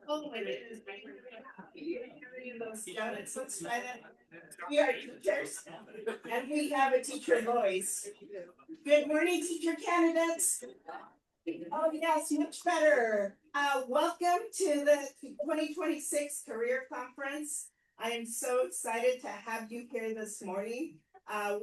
Oh my goodness. Let's try that. We are teachers and we have a teacher voice. Good morning, teacher candidates. Oh yes, much better. Welcome to the 2026 Career Conference. I am so excited to have you here this morning.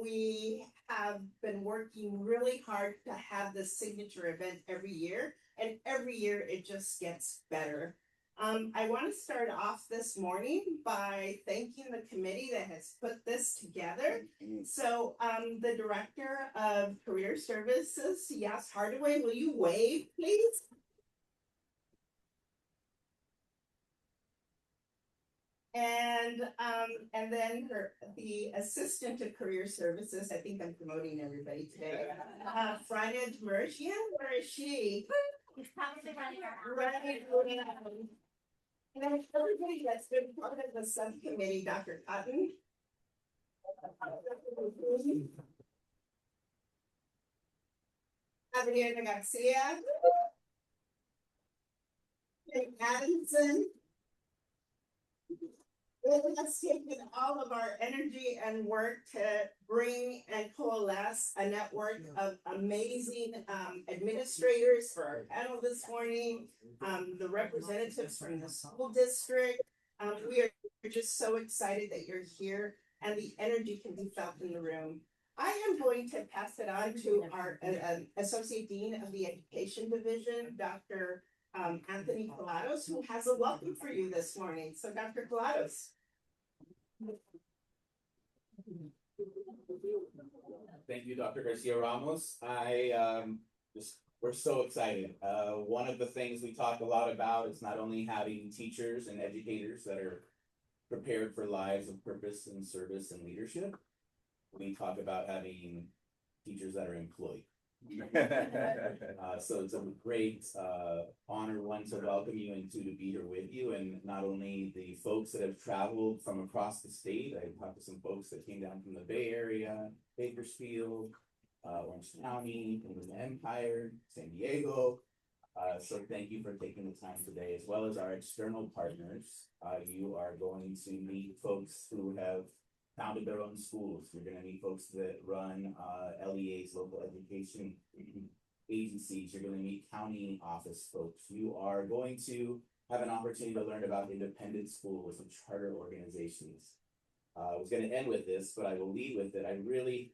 We have been working really hard to have this signature event every year, and every year it just gets better. I want to start off this morning by thanking the committee that has put this together. So the Director of Career Services, Yas Hardaway, will you wave, please? And then the Assistant of Career Services, I think I'm promoting everybody today. Frida Mercian, where is she? She's probably running around. And then everybody that's been part of the subcommittee, Dr. Cotton. Adriana Garcia. Nick Adamson. It has taken all of our energy and work to bring and coalesce a network of amazing administrators for our panel this morning, the representatives from the school district. We are just so excited that you're here and the energy can be felt in the room. I am going to pass it on to our Associate Dean of the Education Division, Dr. Anthony Colados, who has a welcome for you this morning. So Dr. Colados. Thank you, Dr. Garcia Ramos. We're so excited. One of the things we talk a lot about is not only having teachers and educators that are prepared for lives of purpose and service and leadership. We talk about having teachers that are employed. So it's a great honor, one, to welcome you and two, to be here with you. And not only the folks that have traveled from across the state, I talked to some folks that came down from the Bay Area, Bakersfield, Orange County, Inland Empire, San Diego. So thank you for taking the time today, as well as our external partners. You are going to meet folks who have founded their own schools. You're going to meet folks that run LEAs, local education agencies. You're going to meet county office folks. You are going to have an opportunity to learn about independent schools and charter organizations. I was going to end with this, but I will lead with it. I really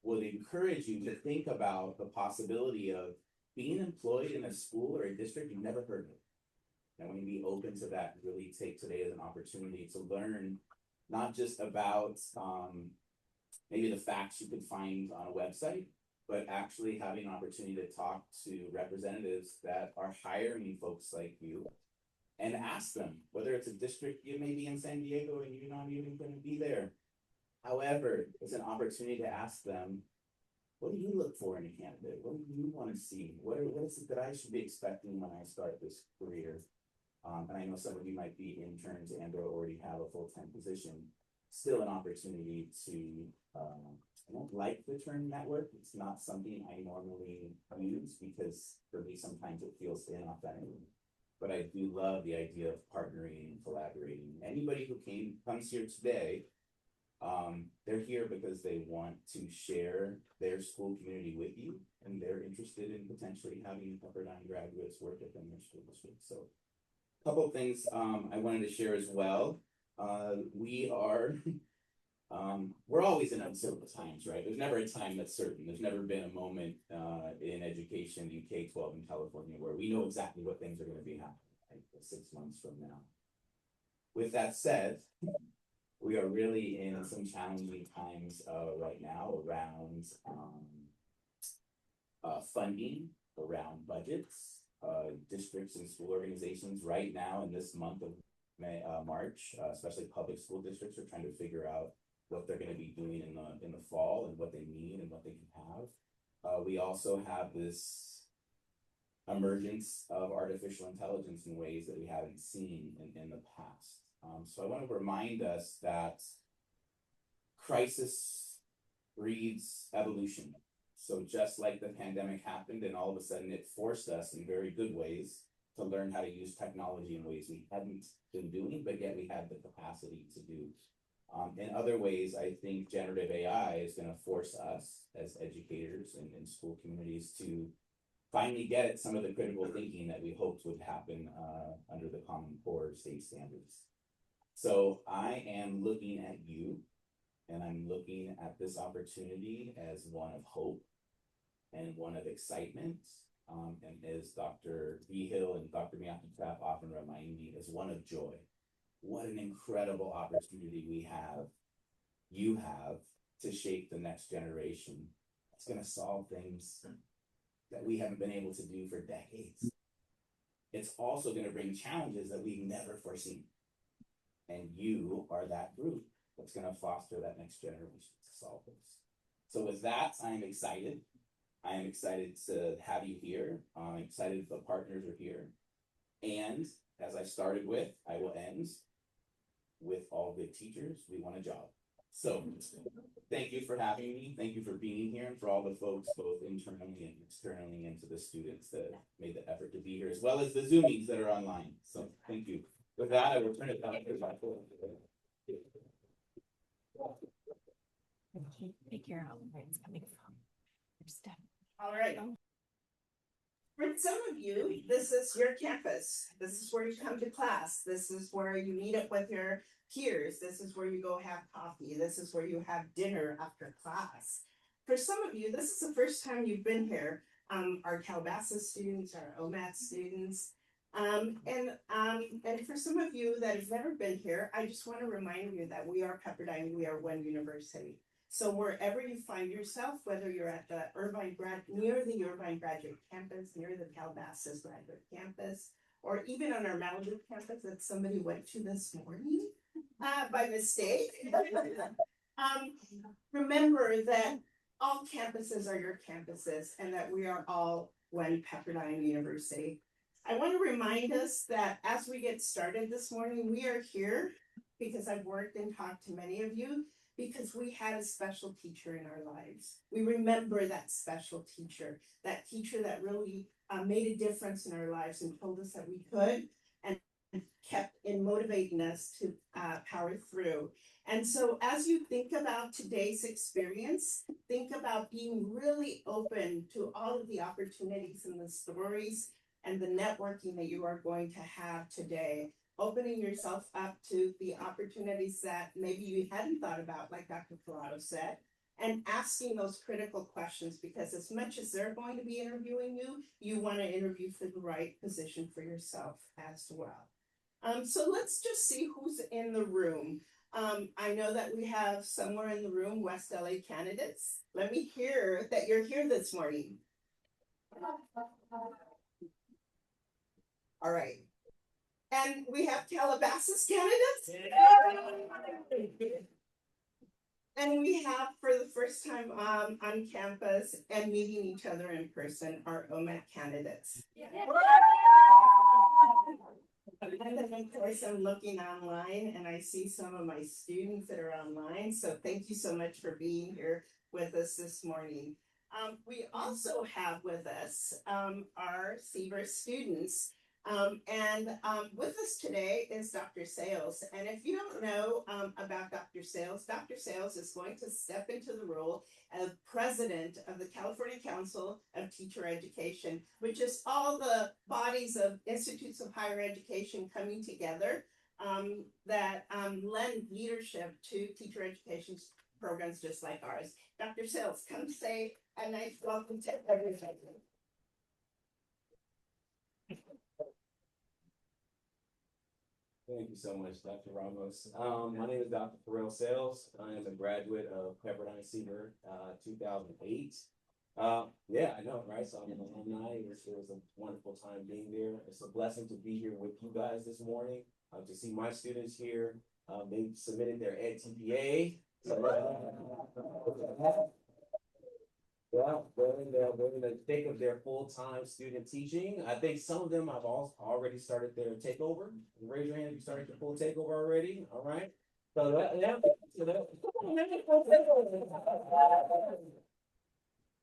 would encourage you to think about the possibility of being employed in a school or a district you've never heard of. And when you be open to that, really take today as an opportunity to learn not just about maybe the facts you could find on a website, but actually having an opportunity to talk to representatives that are hiring folks like you and ask them, whether it's a district, you may be in San Diego and you're not even going to be there. However, it's an opportunity to ask them, what do you look for in a candidate? What do you want to see? What is it that I should be expecting when I start this career? And I know some of you might be interns and or already have a full-time position. Still an opportunity to, I don't like the term network. It's not something I normally use because for me, sometimes it feels inauthentic. But I do love the idea of partnering and collaborating. Anybody who comes here today, they're here because they want to share their school community with you, and they're interested in potentially having Pepperdine graduates work within their school district. So a couple of things I wanted to share as well. We're always in uncertain times, right? There's never a time that's certain. There's never been a moment in education, TK-12 in California, where we know exactly what things are going to be happening, like 6 months from now. With that said, we are really in some challenging times right now around funding, around budgets. Districts and school organizations right now in this month of March, especially public school districts, are trying to figure out what they're going to be doing in the fall and what they need and what they can have. We also have this emergence of artificial intelligence in ways that we haven't seen in the past. So I want to remind us that crisis breeds evolution. So just like the pandemic happened and all of a sudden it forced us in very good ways to learn how to use technology in ways we hadn't been doing, but yet we had the capacity to do. In other ways, I think generative AI is going to force us as educators and in school communities to finally get at some of the critical thinking that we hoped would happen under the Common Core state standards. So I am looking at you, and I'm looking at this opportunity as one of hope and one of excitement, and as Dr. Hill and Dr. Miyake-Trapp often remind me, as one of joy. What an incredible opportunity you have to shape the next generation. It's going to solve things that we haven't been able to do for decades. It's also going to bring challenges that we've never foreseen. And you are that group that's going to foster that next generation to solve this. So with that, I'm excited. I am excited to have you here. I'm excited the partners are here. And as I started with, I will end with all good teachers, we want a job. So thank you for having me. Thank you for being here, and for all the folks, both internally and externally, and to the students that made the effort to be here, as well as the Zoomies that are online. So thank you. With that, I will turn it back to Michael. Figure out where it's coming from. Step. All right. For some of you, this is your campus. This is where you come to class. This is where you meet up with your peers. This is where you go have coffee. This is where you have dinner after class. For some of you, this is the first time you've been here. Our Calabasas students, our OMAT students. And for some of you that have never been here, I just want to remind you that we are Pepperdine, we are one university. So wherever you find yourself, whether you're at the near the Irvine Graduate Campus, near the Calabasas Graduate Campus, or even on our Malibu campus that somebody went to this morning by mistake, remember that all campuses are your campuses and that we are all one Pepperdine University. I want to remind us that as we get started this morning, we are here because I've worked and talked to many of you, because we had a special teacher in our lives. We remember that special teacher that really made a difference in our lives and told us that we could, and kept motivating us to power through. And so as you think about today's experience, think about being really open to all of the opportunities and the stories and the networking that you are going to have today. Opening yourself up to the opportunities that maybe you hadn't thought about, like Dr. Collado said, and asking those critical questions, because as much as they're going to be interviewing you, you want to interview for the right position for yourself as well. So let's just see who's in the room. I know that we have somewhere in the room West LA candidates. Let me hear that you're here this morning. All right. And we have Calabasas candidates. And we have, for the first time on campus and meeting each other in person, our OMAT candidates. And then of course I'm looking online and I see some of my students that are online. So thank you so much for being here with us this morning. We also have with us our Seaver students. With us today is Dr. Sales. And if you don't know about Dr. Sales is going to step into the role of president of the California Council of Teacher Education, which is all the bodies of institutes of higher education coming together that lend leadership to teacher education programs just like ours. Dr. Sales, come say a nice welcome to everybody. Thank you so much, Dr. Ramos. My name is Dr. Pharrell Sales. I am a graduate of Pepperdine Seaver, 2008. Yeah, I know, right? So I'm an alumni. It was a wonderful time being there. It's a blessing to be here with you guys this morning, to see my students here. They submitted their Ed TPA. So, Well, they're in the thick of their full-time student teaching. I think some of them have already started their takeover. Raise your hand if you started your full takeover already, all right? So that, yeah, so that.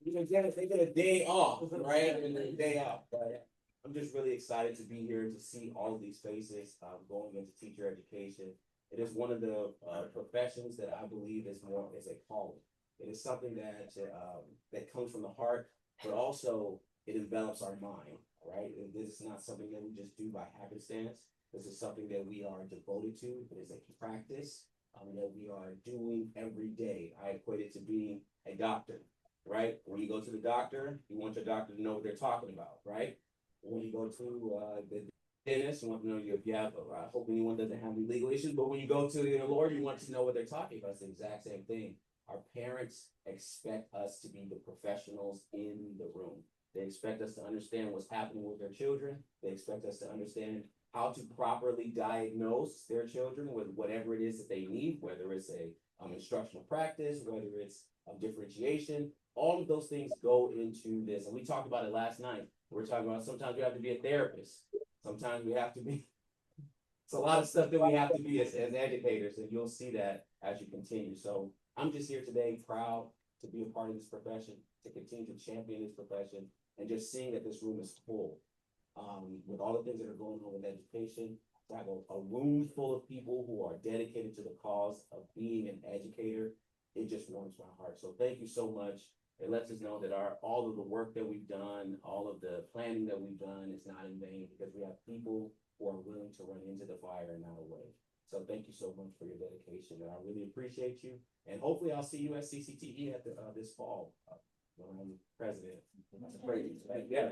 You can get it, they get a day off, right? And a day off, but I'm just really excited to be here to see all of these faces, going into teacher education. It is one of the, professions that I believe is a calling. It is something that comes from the heart, but also it envelops our mind, right? This is not something that we just do by happenstance. This is something that we are devoted to. It is a practice, that we are doing every day. I equate it to being a doctor, right? When you go to the doctor, you want your doctor to know what they're talking about, right? When you go to the dentist, you want to know if you have, I hope anyone doesn't have any legal issues, but when you go to the lawyer, you want to know what they're talking about. It's the exact same thing. Our parents expect us to be the professionals in the room. They expect us to understand what's happening with their children. They expect us to understand how to properly diagnose their children with whatever it is that they need, whether it's a instructional practice, whether it's differentiation. All of those things go into this. And we talked about it last night. We're talking about sometimes we have to be a therapist. Sometimes we have to be, it's a lot of stuff that we have to be as educators, and you'll see that as you continue. So I'm just here today, proud to be a part of this profession, to continue to champion this profession, and just seeing that this room is full. With all the things that are going on with education, to have a room full of people who are dedicated to the cause of being an educator, it just warms my heart. So thank you so much. It lets us know that all of the work that we've done, all of the planning that we've done is not in vain, because we have people who are willing to run into the fire and not away. So thank you so much for your dedication, and I really appreciate you. And hopefully I'll see you at CCTE at this fall, when I'm president. That's great. Yeah.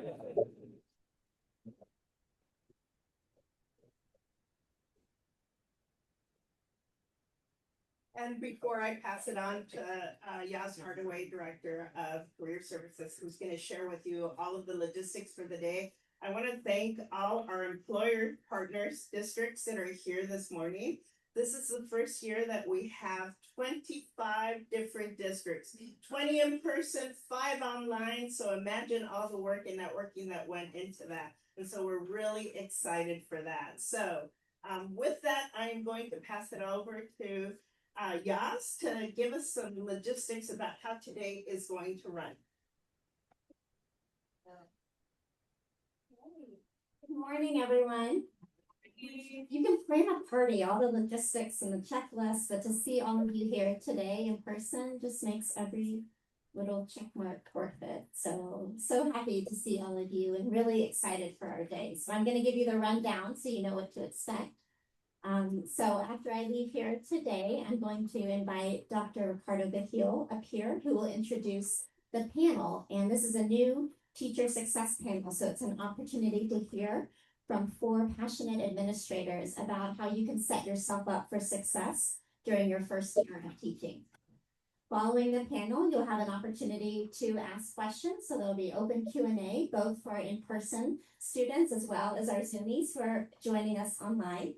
And before I pass it on to Yas Hardaway, Director of Career Services, who's going to share with you all of the logistics for the day, I want to thank all our employer partners, districts that are here this morning. This is the first year that we have 25 different districts, 20 in person, 5 online. So imagine all the work and networking that went into that. And so we're really excited for that. So with that, I'm going to pass it over to Yas to give us some logistics about how today is going to run. Good morning, everyone. You can plan a party, all the logistics and the checklist, but to see all of you here today in person just makes every little check mark worth it. So happy to see all of you and really excited for our day. So I'm going to give you the rundown so you know what to expect. So after I leave here today, I'm going to invite Dr. Ricardo Vigil up here, who will introduce the panel. And this is a new teacher success panel. So it's an opportunity to hear from 4 passionate administrators about how you can set yourself up for success during your first year of teaching. Following the panel, you'll have an opportunity to ask questions. So there'll be open Q&A, both for in-person students as well as our Zoomies who are joining us online.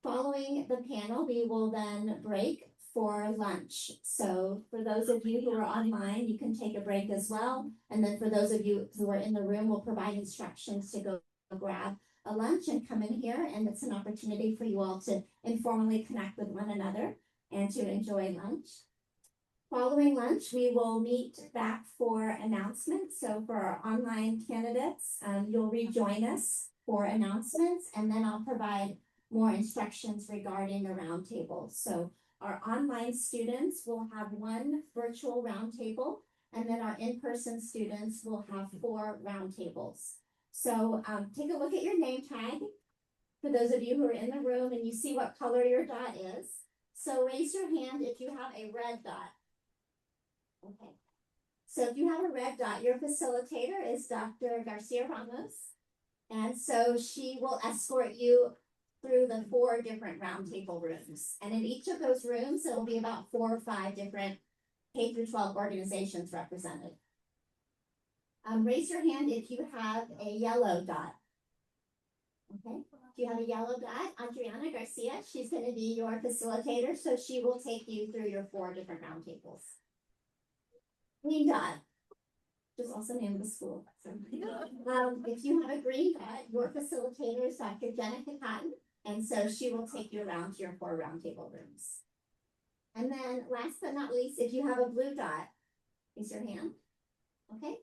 Following the panel, we will then break for lunch. So for those of you who are online, you can take a break as well. And then for those of you who are in the room, we'll provide instructions to go grab a lunch and come in here. And it's an opportunity for you all to informally connect with one another and to enjoy lunch. Following lunch, we will meet back for announcements. So for our online candidates, you'll rejoin us for announcements, and then I'll provide more instructions regarding the roundtable. So our online students will have 1 virtual roundtable, and then our in-person students will have 4 roundtables. So take a look at your name tag for those of you who are in the room and you see what color your dot is. So raise your hand if you have a red dot. Okay. So if you have a red dot, your facilitator is Dr. Garcia Ramos. And so she will escort you through the 4 different roundtable rooms. And in each of those rooms, there will be about 4 or 5 different K-12 organizations represented. Raise your hand if you have a yellow dot. Okay, if you have a yellow dot, Adriana Garcia, she's going to be your facilitator, so she will take you through your 4 different roundtables. Green dot. which is also the name of the school. So, if you have a green card, your facilitator is Dr. Jenica Cotton, and so she will take you around to your 4 roundtable rooms. And then last but not least, if you have a blue dot, raise your hand. Okay.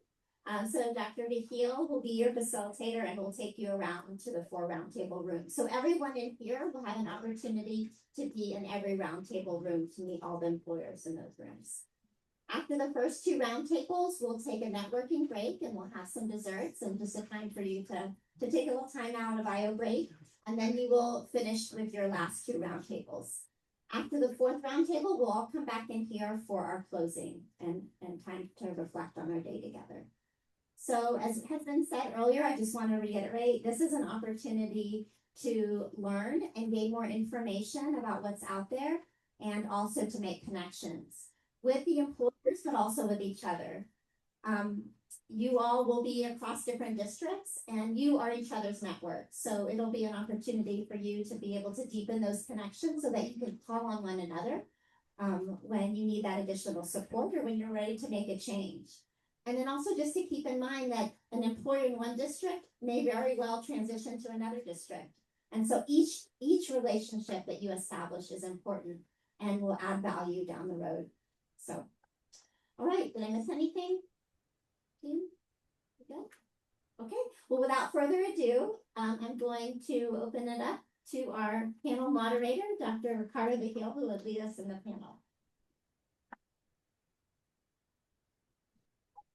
So Dr. Vigil will be your facilitator and will take you around to the 4 roundtable rooms. So everyone in here will have an opportunity to be in every roundtable room to meet all the employers in those rooms. After the first 2 roundtables, we'll take a networking break and we'll have some desserts and just a time for you to take a little time out, a bio break, and then we will finish with your last 2 roundtables. After the 4th roundtable, we'll all come back in here for our closing and time to reflect on our day together. So as has been said earlier, I just want to reiterate, this is an opportunity to learn and gain more information about what's out there and also to make connections with the employers, but also with each other. You all will be across different districts and you are each other's network. So it'll be an opportunity for you to be able to deepen those connections so that you can call on one another when you need that additional support or when you're ready to make a change. And then also just to keep in mind that an employer in one district may very well transition to another district. And so each relationship that you establish is important and will add value down the road. So, all right, did I miss anything? Team? Good? Okay, well, without further ado, I'm going to open it up to our panel moderator, Dr. Ricardo Vigil, who will lead us in the panel.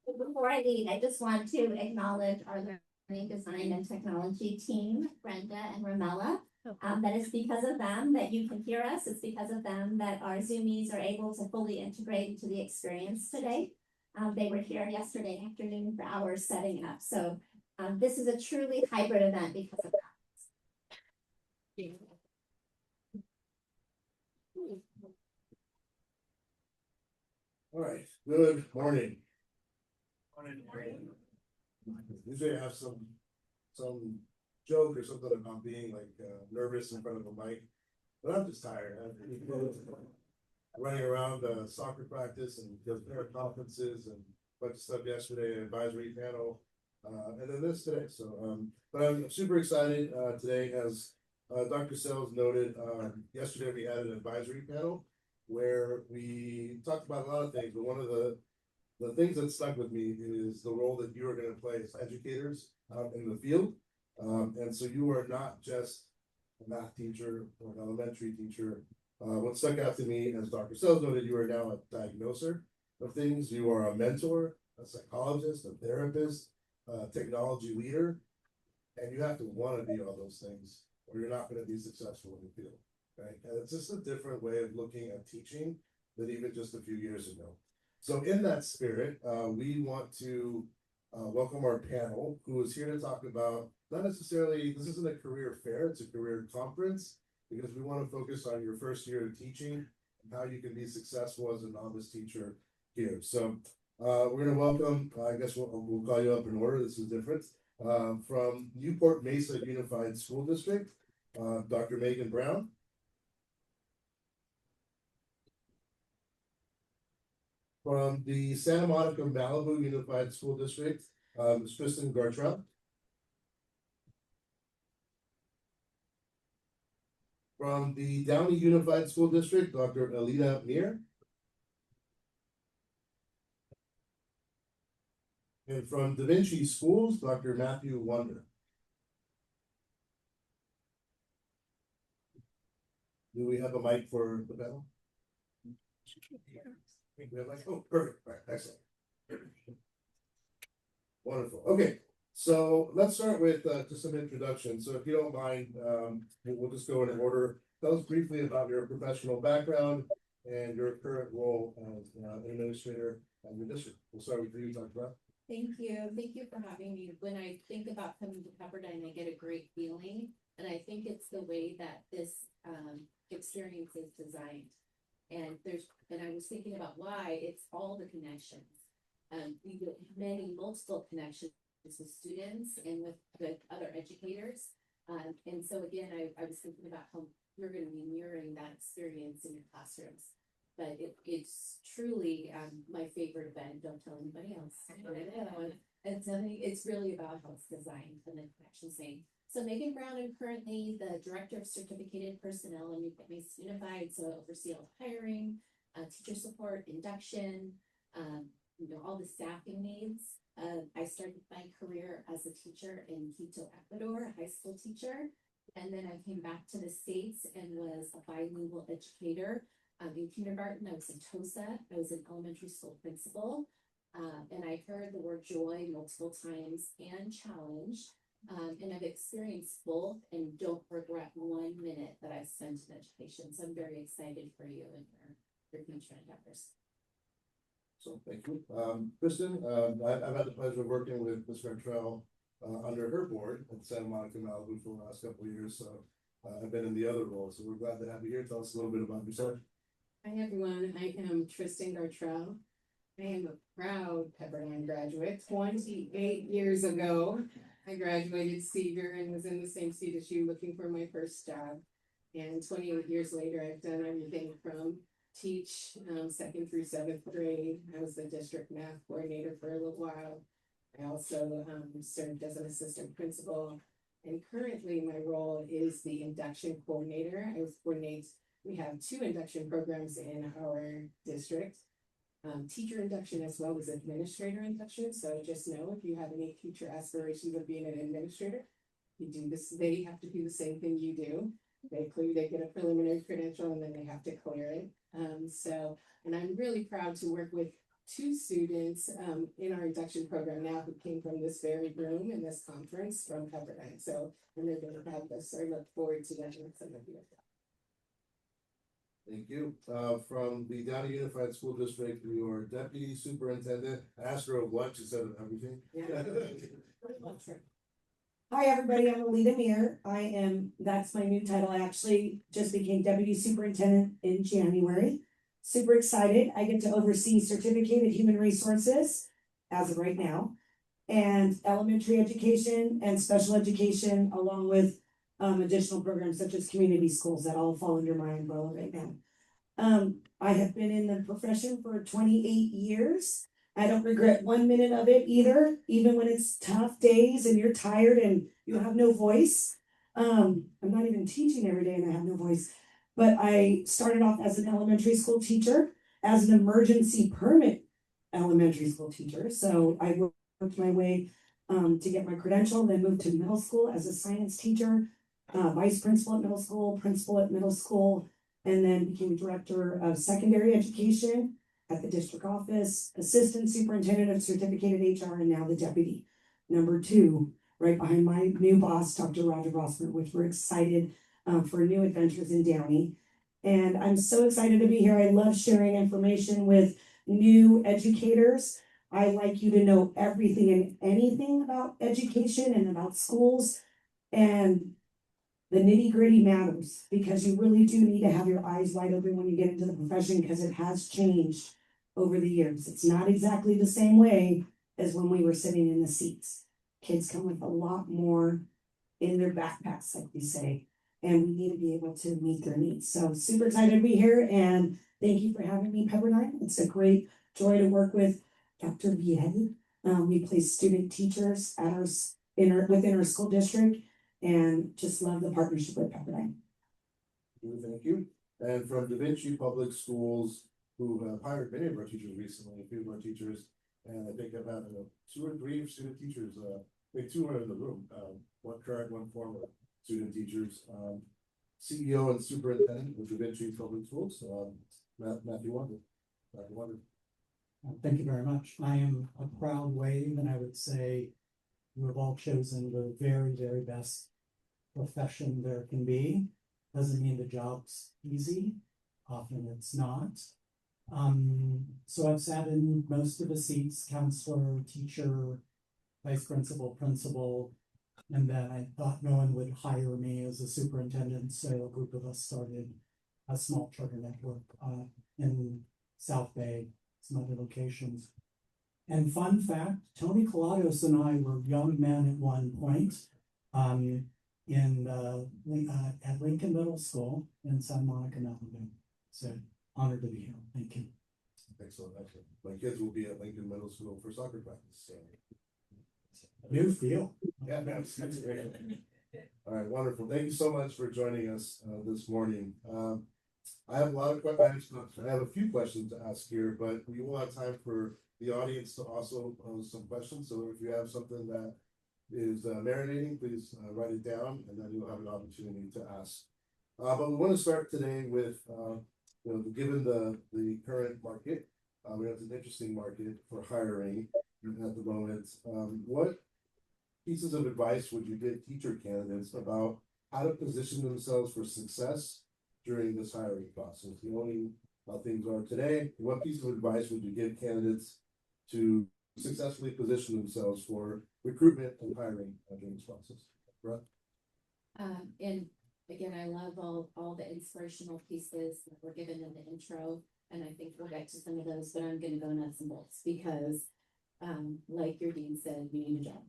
Before I lead, I just want to acknowledge our learning design and technology team, Brenda and Ramella. That is because of them that you can hear us. It's because of them that our Zoomies are able to fully integrate into the experience today. They were here yesterday afternoon for hours setting up. So this is a truly hybrid event because of that. All right, good morning. Usually I have some joke or something about being like nervous in front of a mic, but I'm just tired. I've been running around soccer practice and parent conferences and a bunch of stuff yesterday, advisory panel, and then this today. So, but I'm super excited today, as Dr. Sells noted. Yesterday we had an advisory panel where we talked about a lot of things, but one of the things that stuck with me is the role that you are going to play as educators out in the field. And so you are not just a math teacher or an elementary teacher. What stuck out to me, as Dr. Sells noted, you are now a diagnoser of things. You are a mentor, a psychologist, a therapist, a technology leader, and you have to want to be all those things or you're not going to be successful in the field, right? And it's just a different way of looking at teaching than even just a few years ago. So in that spirit, we want to welcome our panel, who is here to talk about, not necessarily, this isn't a career fair, it's a career conference, because we want to focus on your first year of teaching and how you can be successful as a novice teacher here. So we're going to welcome, I guess we'll call you up in order, this is different, from Newport Mesa Unified School District, Dr. Megan Brown. From the Santa Monica Malibu Unified School District, Ms. Kristen Gartrell. From the Downey Unified School District, Dr. Alita Mir. And from Da Vinci Schools, Dr. Matthew Wonder. Do we have a mic for the panel? We have like, oh, perfect, right, excellent. Wonderful. Okay, so let's start with just some introduction. So if you don't mind, we'll just go in order. Tell us briefly about your professional background and your current role as administrator at your district. We'll start with you, Dr. Brown. Thank you. Thank you for having me. When I think about coming to Pepperdine, I get a great feeling. And I think it's the way that this experience is designed. And I was thinking about why it's all the connections. We get multiple connections with students and with other educators. And so again, I was thinking about how you're going to be mirroring that experience in your classrooms. but it's truly, my favorite event, don't tell anybody else. It's really about how it's designed and the connections made. So Megan Brown, I'm currently the Director of Certificated Personnel and Newport-Mesa Unified, so I oversee all hiring, teacher support, induction, all the staffing needs. I started my career as a teacher in Quito, Ecuador, a high school teacher. And then I came back to the States and was a bilingual educator. In kindergarten, I was in TOSA, I was an elementary school principal. And I heard the word joy multiple times and challenge. And I've experienced both and don't regret 1 minute that I spent in education. So I'm very excited for you and your future endeavors. So thank you. Kristen, I've had the pleasure of working with Ms. Gartrell under her board at Santa Monica Malibu for the last couple of years. So I've been in the other role. So we're glad to have you here. Tell us a little bit about yourself. Hi everyone, I am Tristan Gartrell. I am a proud Pepperdine graduate. 28 years ago, I graduated Seeger and was in the same seat as you looking for my first job. And 28 years later, I've done everything from teach 2nd through 7th grade. I was the district math coordinator for a little while. I also served as an assistant principal. And currently my role is the induction coordinator. We have 2 induction programs in our district. Teacher induction as well as administrator induction. So just know if you have any future aspirations of being an administrator, you do this, they have to do the same thing you do. They get a preliminary credential and then they have to clear it. And I'm really proud to work with 2 students in our induction program now who came from this very room in this conference from Pepperdine. So, and they're going to have this. So I look forward to that with some of you. Thank you. From the Downey Unified School District, your deputy superintendent. I asked her of what, she said everything. Yeah. Hi, everybody. I'm Alita Meir. That's my new title. I actually just became deputy superintendent in January. Super excited. I get to oversee certificated human resources as of right now, and elementary education and special education, along with additional programs such as community schools that all fall under my umbrella right now. I have been in the profession for 28 years. I don't regret 1 minute of it either, even when it's tough days and you're tired and you have no voice. I'm not even teaching every day and I have no voice, but I started off as an elementary school teacher, as an emergency permit elementary school teacher. So I worked my way to get my credential, then moved to middle school as a science teacher, vice principal at middle school, principal at middle school, and then became director of secondary education at the district office, assistant superintendent of certificated HR, and now the deputy number 2, right behind my new boss, Dr. Roger Rossman, which we're excited for new adventures in Downey. And I'm so excited to be here. I love sharing information with new educators. I like you to know everything and anything about education and about schools. And the nitty-gritty matters, because you really do need to have your eyes wide open when you get into the profession, because it has changed over the years. It's not exactly the same way as when we were sitting in the seats. Kids come with a lot more in their backpacks, like we say, and we need to be able to meet their needs. So super excited to be here, and thank you for having me, Pepperdine. It's a great joy to work with Dr. Vietti. We place student teachers at within our school district, and just love the partnership with Pepperdine. Thank you. And from Da Vinci Public Schools, who have hired many of our teachers recently, a few of our teachers, and I think I've had 2 or 3 student teachers, I think 2 are in the room, one current, one former student teachers, CEO and superintendent with Da Vinci Public Schools, Matthew Wonder. Dr. Wonder. Thank you very much. I am a proud wave, and I would say you have all chosen the very, very best profession there can be. Doesn't mean the job's easy. Often it's not. So I've sat in most of the seats, counselor, teacher, vice principal, principal, and then I thought no one would hire me as a superintendent, so a group of us started a small charter network in South Bay, some other locations. And fun fact, Tony Colados and I were young men at one point at Lincoln Middle School in Santa Monica, Malibu. So honored to be here. Thank you. Excellent, excellent. My kids will be at Lincoln Middle School for soccer practice, so. New field. Yeah, that's great. All right, wonderful. Thank you so much for joining us this morning. I have a lot of questions. I have a few questions to ask here, but we will have time for the audience to also pose some questions. So if you have something that is marinating, please write it down, and then you'll have an opportunity to ask. But we want to start today with, given the current market, we have an interesting market for hiring at the moment. What pieces of advice would you give teacher candidates about how to position themselves for success during this hiring process? Knowing how things are today, what piece of advice would you give candidates to successfully position themselves for recruitment and hiring during this process? Right? And again, I love all the inspirational pieces that were given in the intro, and I think we'll get to some of those, but I'm gonna go nuts and bolts because, like your dean said, you need a job.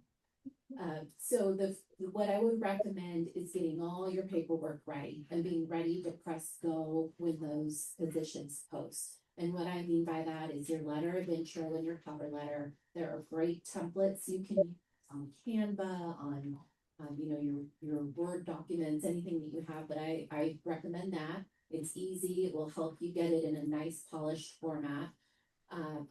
So what I would recommend is getting all your paperwork ready and being ready to press go when those positions post. And what I mean by that is your letter of intro and your cover letter. There are great templates you can use on Canva, on your Word documents, anything that you have, but I recommend that. It's easy, it will help you get it in a nice polished format.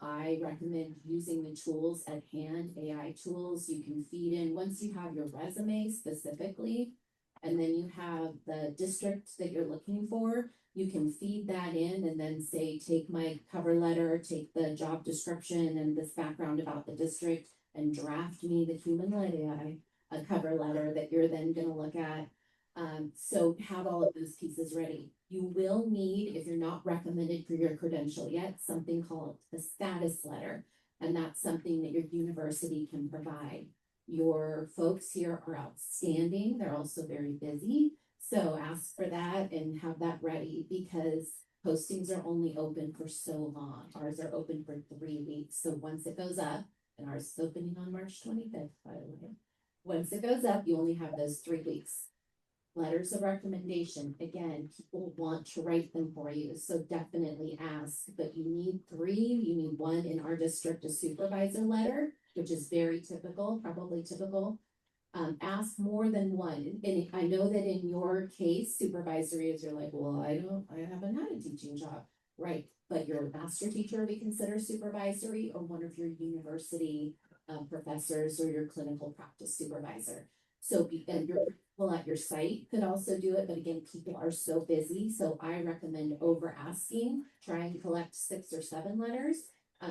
I recommend using the tools at hand, AI tools you can feed in. Once you have your resume specifically, and then you have the district that you're looking for, you can feed that in and then say, take my cover letter, take the job description and this background about the district and draft me the human-led AI, a cover letter that you're then gonna look at. So have all of those pieces ready. You will need, if you're not recommended for your credential yet, something called a status letter. And that's something that your university can provide. Your folks here are outstanding. They're also very busy. So ask for that and have that ready because postings are only open for so long. Ours are open for 3 weeks. So once it goes up, and ours is opening on March 25th, by the way. Once it goes up, you only have those 3 weeks. Letters of recommendation, again, people want to write them for you, so definitely ask, but you need 3, you need 1 in our district, a supervisor letter, which is very typical, probably typical. Ask more than 1, and I know that in your case, supervisory is you're like, well, I haven't had a teaching job, right? But your master teacher, we consider supervisory, or one of your university professors or your clinical practice supervisor. So, and your people at your site could also do it, but again, people are so busy. So I recommend over asking, try and collect 6 or 7 letters.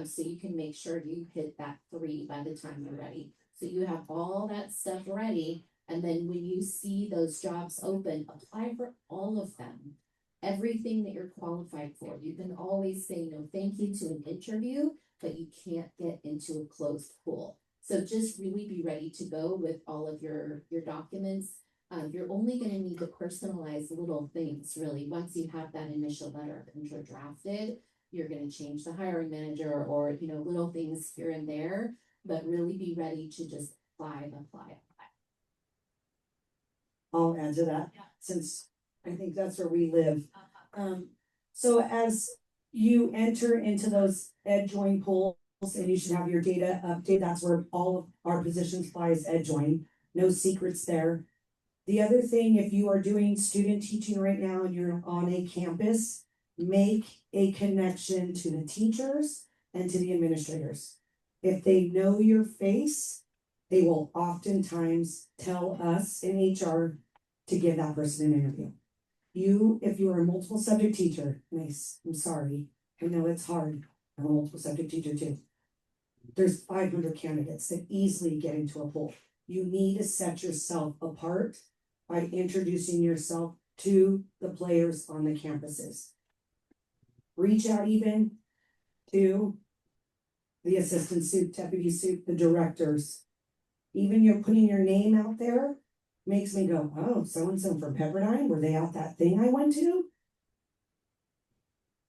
So you can make sure you hit that 3 by the time you're ready. So you have all that stuff ready. And then when you see those jobs open, apply for all of them. Everything that you're qualified for. You can always say no thank you to an interview, but you can't get into a closed pool. So just really be ready to go with all of your documents. You're only going to need to personalize little things, really. Once you have that initial letter of intro drafted, you're going to change the hiring manager or, little things here and there, but really be ready to just apply. I'll add to that, since I think that's where we live. So as you enter into those ed join pools, and you should have your data updated, that's where all of our positions apply is ed join, no secrets there. The other thing, if you are doing student teaching right now and you're on a campus, make a connection to the teachers and to the administrators. If they know your face, they will oftentimes tell us in HR to give that person an interview. If you are a multiple subject teacher, nice, I'm sorry, I know it's hard, I'm a multiple subject teacher too. There's 500 candidates that easily get into a pool. You need to set yourself apart by introducing yourself to the players on the campuses. Reach out even to the assistant soup, deputy soup, the directors. Even you're putting your name out there makes me go, oh, so-and-so from Pepperdine, were they at that thing I went to?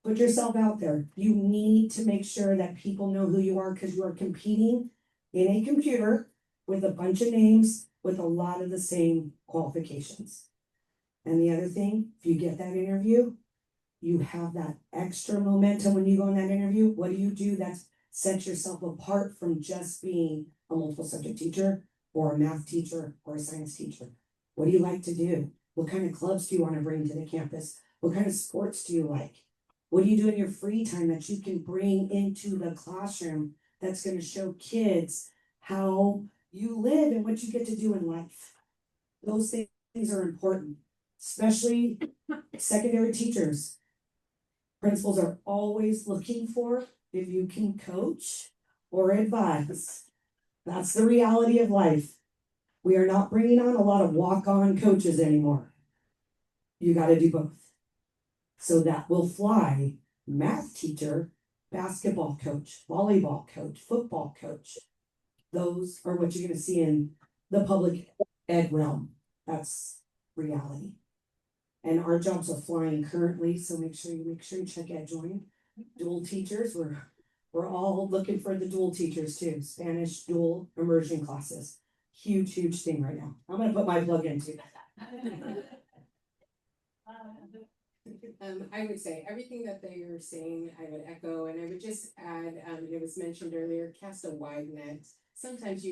Put yourself out there. You need to make sure that people know who you are because you are competing in a computer with a bunch of names with a lot of the same qualifications. And the other thing, if you get that interview, you have that extra momentum when you go in that interview? What do you do that sets yourself apart from just being a multiple subject teacher or a math teacher or a science teacher? What do you like to do? What kind of clubs do you want to bring to the campus? What kind of sports do you like? What do you do in your free time that you can bring into the classroom that's going to show kids how you live and what you get to do in life? Those things are important, especially secondary teachers. Principals are always looking for if you can coach or advise. That's the reality of life. We are not bringing on a lot of walk-on coaches anymore. You got to do both. So that will fly math teacher, basketball coach, volleyball coach, football coach. Those are what you're going to see in the public ed realm. That's reality. And our jobs are flying currently, so make sure you check EdJoin. Dual teachers, we're all looking for the dual teachers too. Spanish dual immersion classes. Huge thing right now. I'm gonna put my plug in too. I would say everything that they were saying, I would echo, and I would just add, it was mentioned earlier, cast a wide net. Sometimes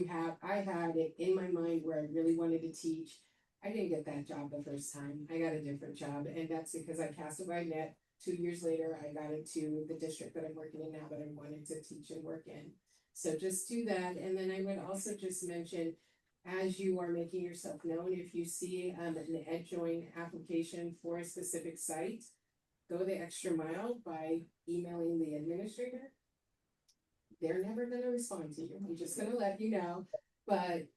I had it in my mind where I really wanted to teach. I didn't get that job the first time. I got a different job, and that's because I cast a wide net. 2 years later, I got into the district that I'm working in now that I wanted to teach and work in. So just do that. And then I would also just mention, as you are making yourself known, if you see an EdJoin application for a specific site, go the extra mile by emailing the administrator. They're never going to respond to you. I'm just going to let you know. But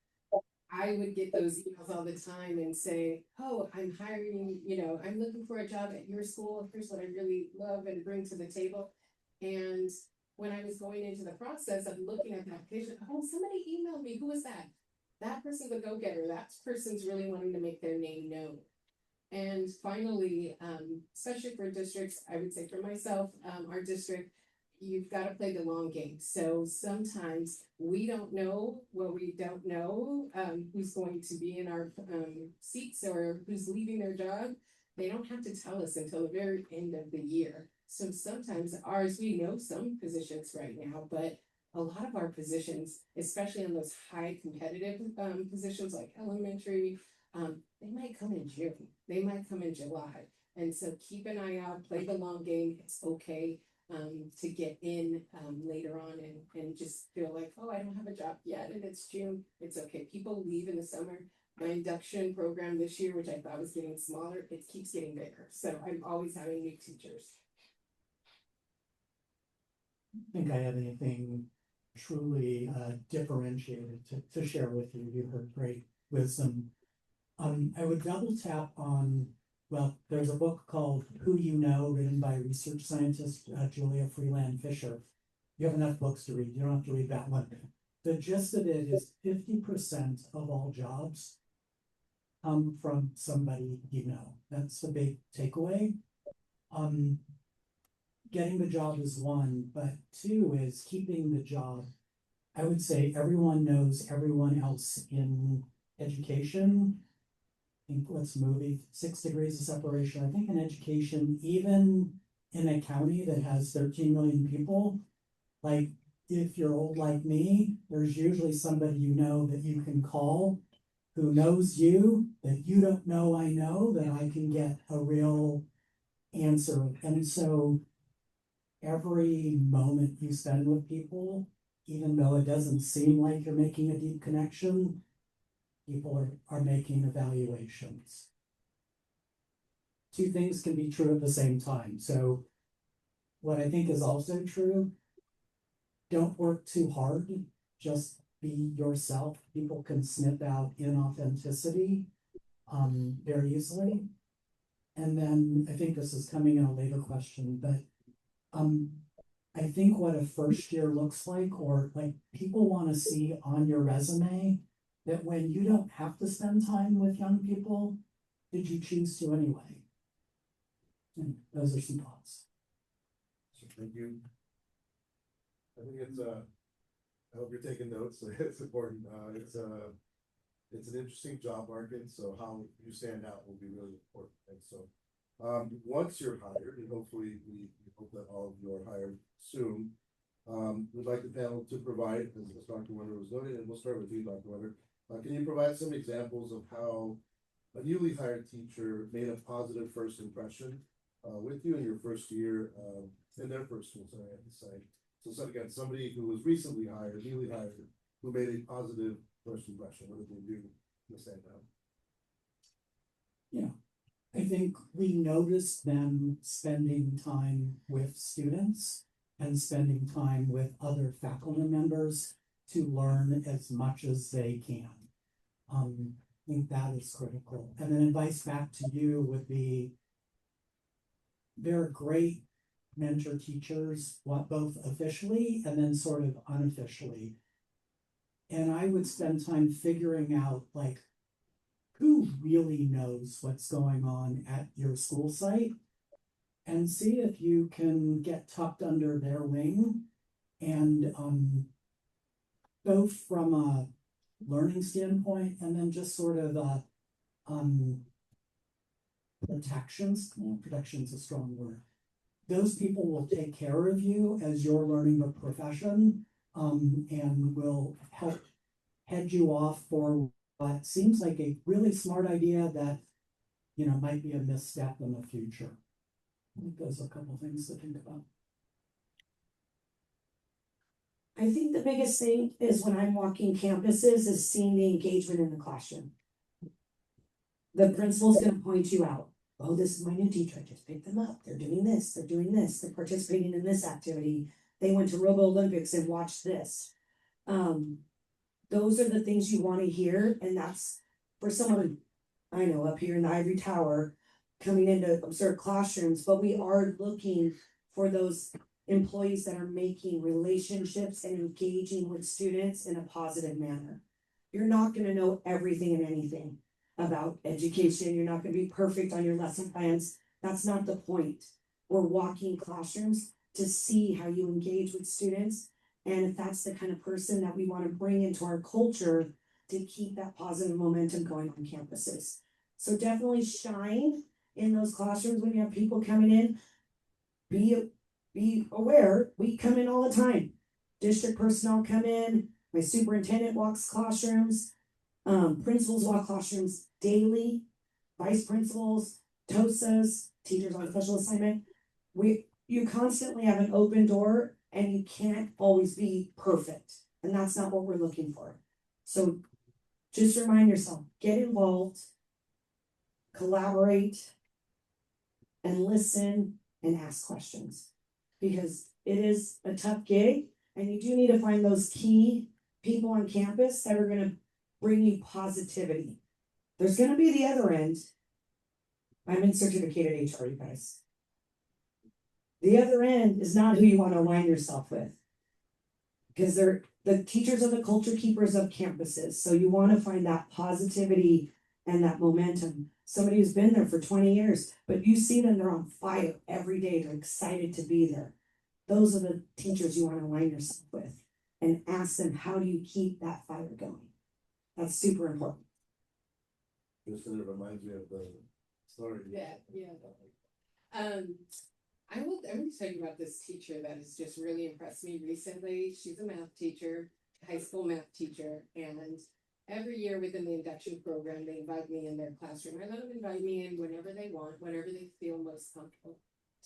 I would get those emails all the time and say, oh, I'm hiring, I'm looking for a job at your school. Here's what I really love and bring to the table. And when I was going into the process of looking at the application, oh, somebody emailed me. Who was that? That person's a go-getter. That person's really wanting to make their name known. And finally, especially for districts, I would say for myself, our district, you've got to play the long game. So sometimes we don't know what we don't know, who's going to be in our seats or who's leaving their job. They don't have to tell us until the very end of the year. So sometimes we know some positions right now, but a lot of our positions, especially on those high competitive positions like elementary, they might come in June, they might come in July. And so keep an eye out, play the long game. It's okay to get in later on and just feel like, oh, I don't have a job yet and it's June. It's okay. People leave in the summer. My induction program this year, which I thought was getting smaller, it keeps getting bigger. So I'm always having new teachers. I don't think I have anything truly differentiated to share with you. You heard great wisdom. I would double tap on, well, there's a book called Who You Know, written by research scientist Julia Freeland Fisher. You have enough books to read. You don't have to read that one. The gist of it is 50% of all jobs come from somebody you know. That's the big takeaway. Getting the job is one, but two is keeping the job. I would say everyone knows everyone else in education. I think what's the movie, 6 Degrees of Separation. I think in education, even in a county that has 13 million people, like if you're old like me, there's usually somebody you know that you can call who knows you, that you don't know I know, that I can get a real answer. And so every moment you spend with people, even though it doesn't seem like you're making a deep connection, people are making evaluations. Two things can be true at the same time. So what I think is also true, don't work too hard, just be yourself. People can sniff out inauthenticity very easily. And then I think this is coming in a later question, but I think what a first year looks like, or like people want to see on your resume that when you don't have to spend time with young people, did you choose to anyway? And those are some thoughts. So thank you. I think it's I hope you're taking notes. It's important. It's an interesting job market, so how you stand out will be really important. And so Once you're hired, and hopefully we hope that all of you are hired soon, we'd like the panel to provide, as Dr. Winter was noting, and we'll start with you, Dr. Winter. Can you provide some examples of how a newly hired teacher made a positive first impression with you in your first year in their first school, sorry, I have to say. So again, somebody who was recently hired, newly hired, who made a positive first impression, what did they do to stand out? Yeah, I think we noticed them spending time with students and spending time with other faculty members to learn as much as they can. I think that is critical. And then advice back to you would be, they're great mentor teachers, both officially and then sort of unofficially. And I would spend time figuring out, like, who really knows what's going on at your school site, and see if you can get tucked under their wing and both from a learning standpoint and then just sort of protections. Protection's a strong word. Those people will take care of you as you're learning the profession, and will help head you off for what seems like a really smart idea that, you know, might be a misstep in the future. I think those are a couple things to think about. I think the biggest thing is when I'm walking campuses is seeing the engagement in the classroom. The principal's gonna point you out. Oh, this is my new teacher, I just picked them up. They're doing this, they're participating in this activity. They went to Robo Olympics and watched this. Those are the things you wanna hear, and that's for someone I know up here in the ivory tower coming in to observe classrooms, but we are looking for those employees that are making relationships and engaging with students in a positive manner. You're not gonna know everything and anything about education. You're not gonna be perfect on your lesson plans. That's not the point. We're walking classrooms to see how you engage with students. And if that's the kind of person that we want to bring into our culture to keep that positive momentum going on campuses. So definitely shine in those classrooms when you have people coming in. Be aware, we come in all the time. District personnel come in, my superintendent walks classrooms, principals walk classrooms daily, vice principals, TOSAs, teachers on special assignment. You constantly have an open door, and you can't always be perfect. And that's not what we're looking for. So just remind yourself, get involved, collaborate, and listen and ask questions. Because it is a tough gig, and you do need to find those key people on campus that are gonna bring you positivity. There's gonna be the other end. I'm in certificated HR, you guys. The other end is not who you want to align yourself with. Because they're the teachers are the culture keepers of campuses. So you want to find that positivity and that momentum. Somebody who's been there for 20 years, but you see them, they're on fire every day. They're excited to be there. Those are the teachers you want to align yourself with, and ask them, how do you keep that fire going? That's super important. Just sort of reminds me of the story. Yeah. I will tell you about this teacher that has just really impressed me recently. She's a math teacher, high school math teacher, and every year within the induction program, they invite me in their classroom. I let them invite me in whenever they want, whenever they feel most comfortable.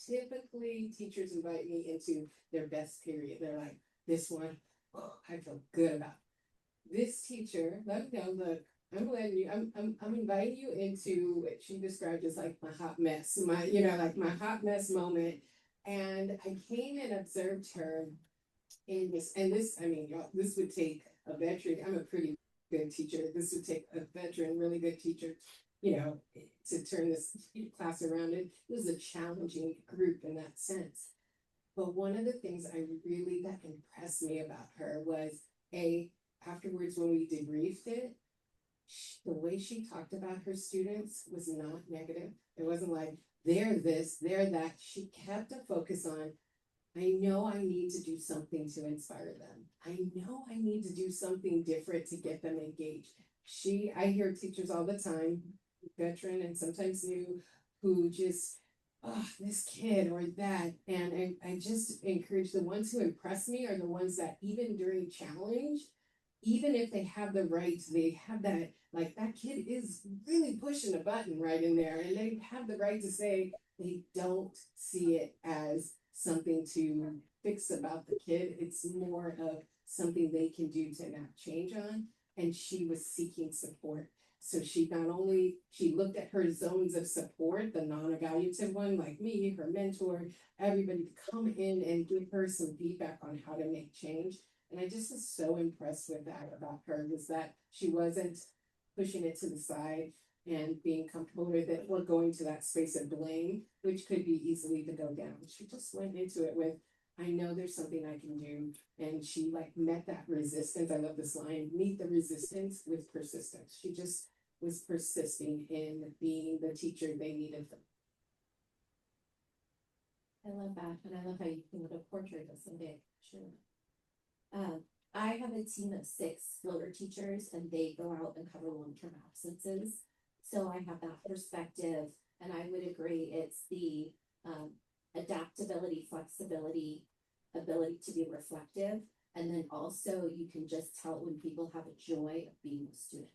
Typically, teachers invite me into their best period. They're like, this one, oh, I feel good about it. This teacher, let me know, look, I'm inviting you into what she described as like my hot mess, my hot mess moment. And I came and observed her in this, I mean, y'all, this would take a veteran. I'm a pretty good teacher. This would take a veteran, really good teacher, to turn this class around. It was a challenging group in that sense. But one of the things that impressed me about her was afterwards when we debriefed it, the way she talked about her students was not negative. It wasn't like, they're this, they're that. She kept a focus on, I know I need to do something to inspire them. I know I need to do something different to get them engaged. I hear teachers all the time, veteran and sometimes new, who just, oh, this kid or that. And I just encourage the ones who impress me are the ones that even during challenge, even if they have the right, they have that, like that kid is really pushing a button right in there. And they have the right to say they don't see it as something to fix about the kid. It's more of something they can do to enact change on. And she was seeking support. So she not only, she looked at her zones of support, the non-evaluative one, like me, her mentor, everybody to come in and give her some feedback on how to make change. And I just was so impressed with that about her, was that she wasn't pushing it to the side and being comfortable with it or going to that space of blame, which could be easily to go down. She just went into it with, I know there's something I can do. And she like met that resistance. I love this line, meet the resistance with persistence. She just was persisting in being the teacher they needed. I love that, and I love how you can put a portrait of somebody. Sure. I have a team of 6 floater teachers, and they go out and cover long-term absences. So I have that perspective, and I would agree it's the adaptability, flexibility, ability to be reflective, and then also you can just tell when people have a joy of being a student.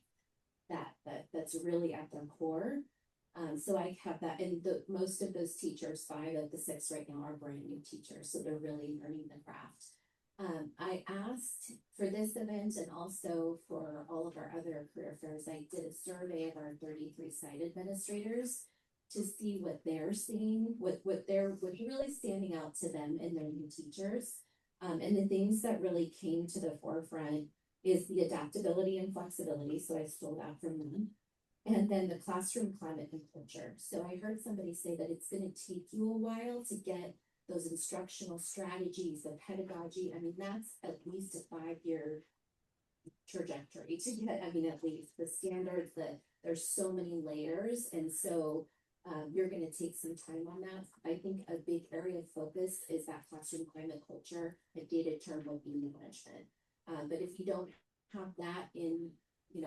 That's really at their core. So I have that, and most of those teachers, 5 of the 6 right now, are brand new teachers, so they're really learning the craft. I asked for this event and also for all of our other career fairs, I did a survey of our 33 site administrators to see what they're seeing, what's really standing out to them in their new teachers. And the things that really came to the forefront is the adaptability and flexibility. So I stole that from them. And then the classroom climate and culture. So I heard somebody say that it's going to take you a while to get those instructional strategies, the pedagogy. I mean, that's at least a 5-year trajectory to get, I mean, at least the standards, that there's so many layers. And so you're going to take some time on that. I think a big area of focus is that classroom climate culture. A dated term would be management. But if you don't have that in,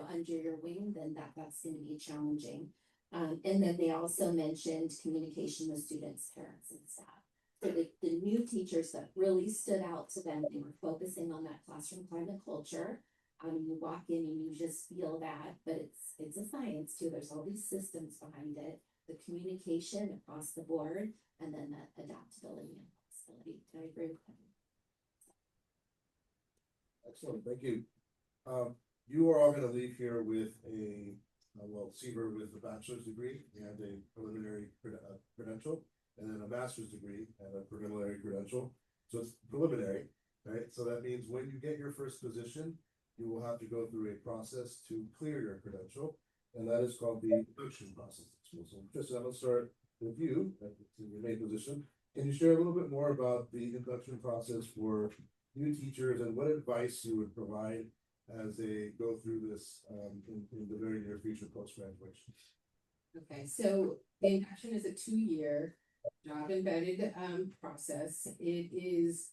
under your wing, then that's going to be challenging. And then they also mentioned communication with students, parents, and staff. So the new teachers that really stood out to them, they were focusing on that classroom climate culture. You walk in and you just feel that, but it's a science too. There's all these systems behind it, the communication across the board, and then that adaptability and flexibility. I agree with that. Excellent, thank you. You are all gonna leave here with Seaver with a bachelor's degree and a preliminary credential, and then a master's degree and a preliminary credential. So it's preliminary, right? So that means when you get your first position, you will have to go through a process to clear your credential, and that is called the induction process at school. So Tristan, I'm gonna start with you in your main position. Can you share a little bit more about the induction process for new teachers and what advice you would provide as they go through this in the very near future post-graduation? Okay, so the induction is a 2-year job embedded process. It is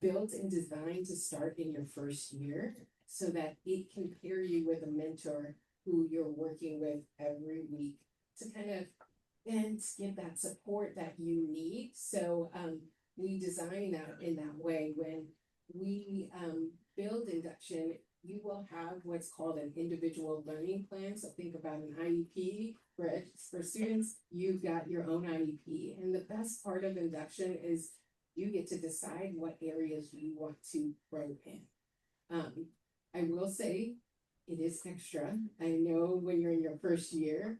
built and designed to start in your first year so that it can pair you with a mentor who you're working with every week to kind of and give that support that you need. So we design that in that way. When we build induction, you will have what's called an individual learning plan. So think about an IEP for students. You've got your own IEP, and the best part of induction is you get to decide what areas you want to grow in. I will say it is extra. I know when you're in your first year,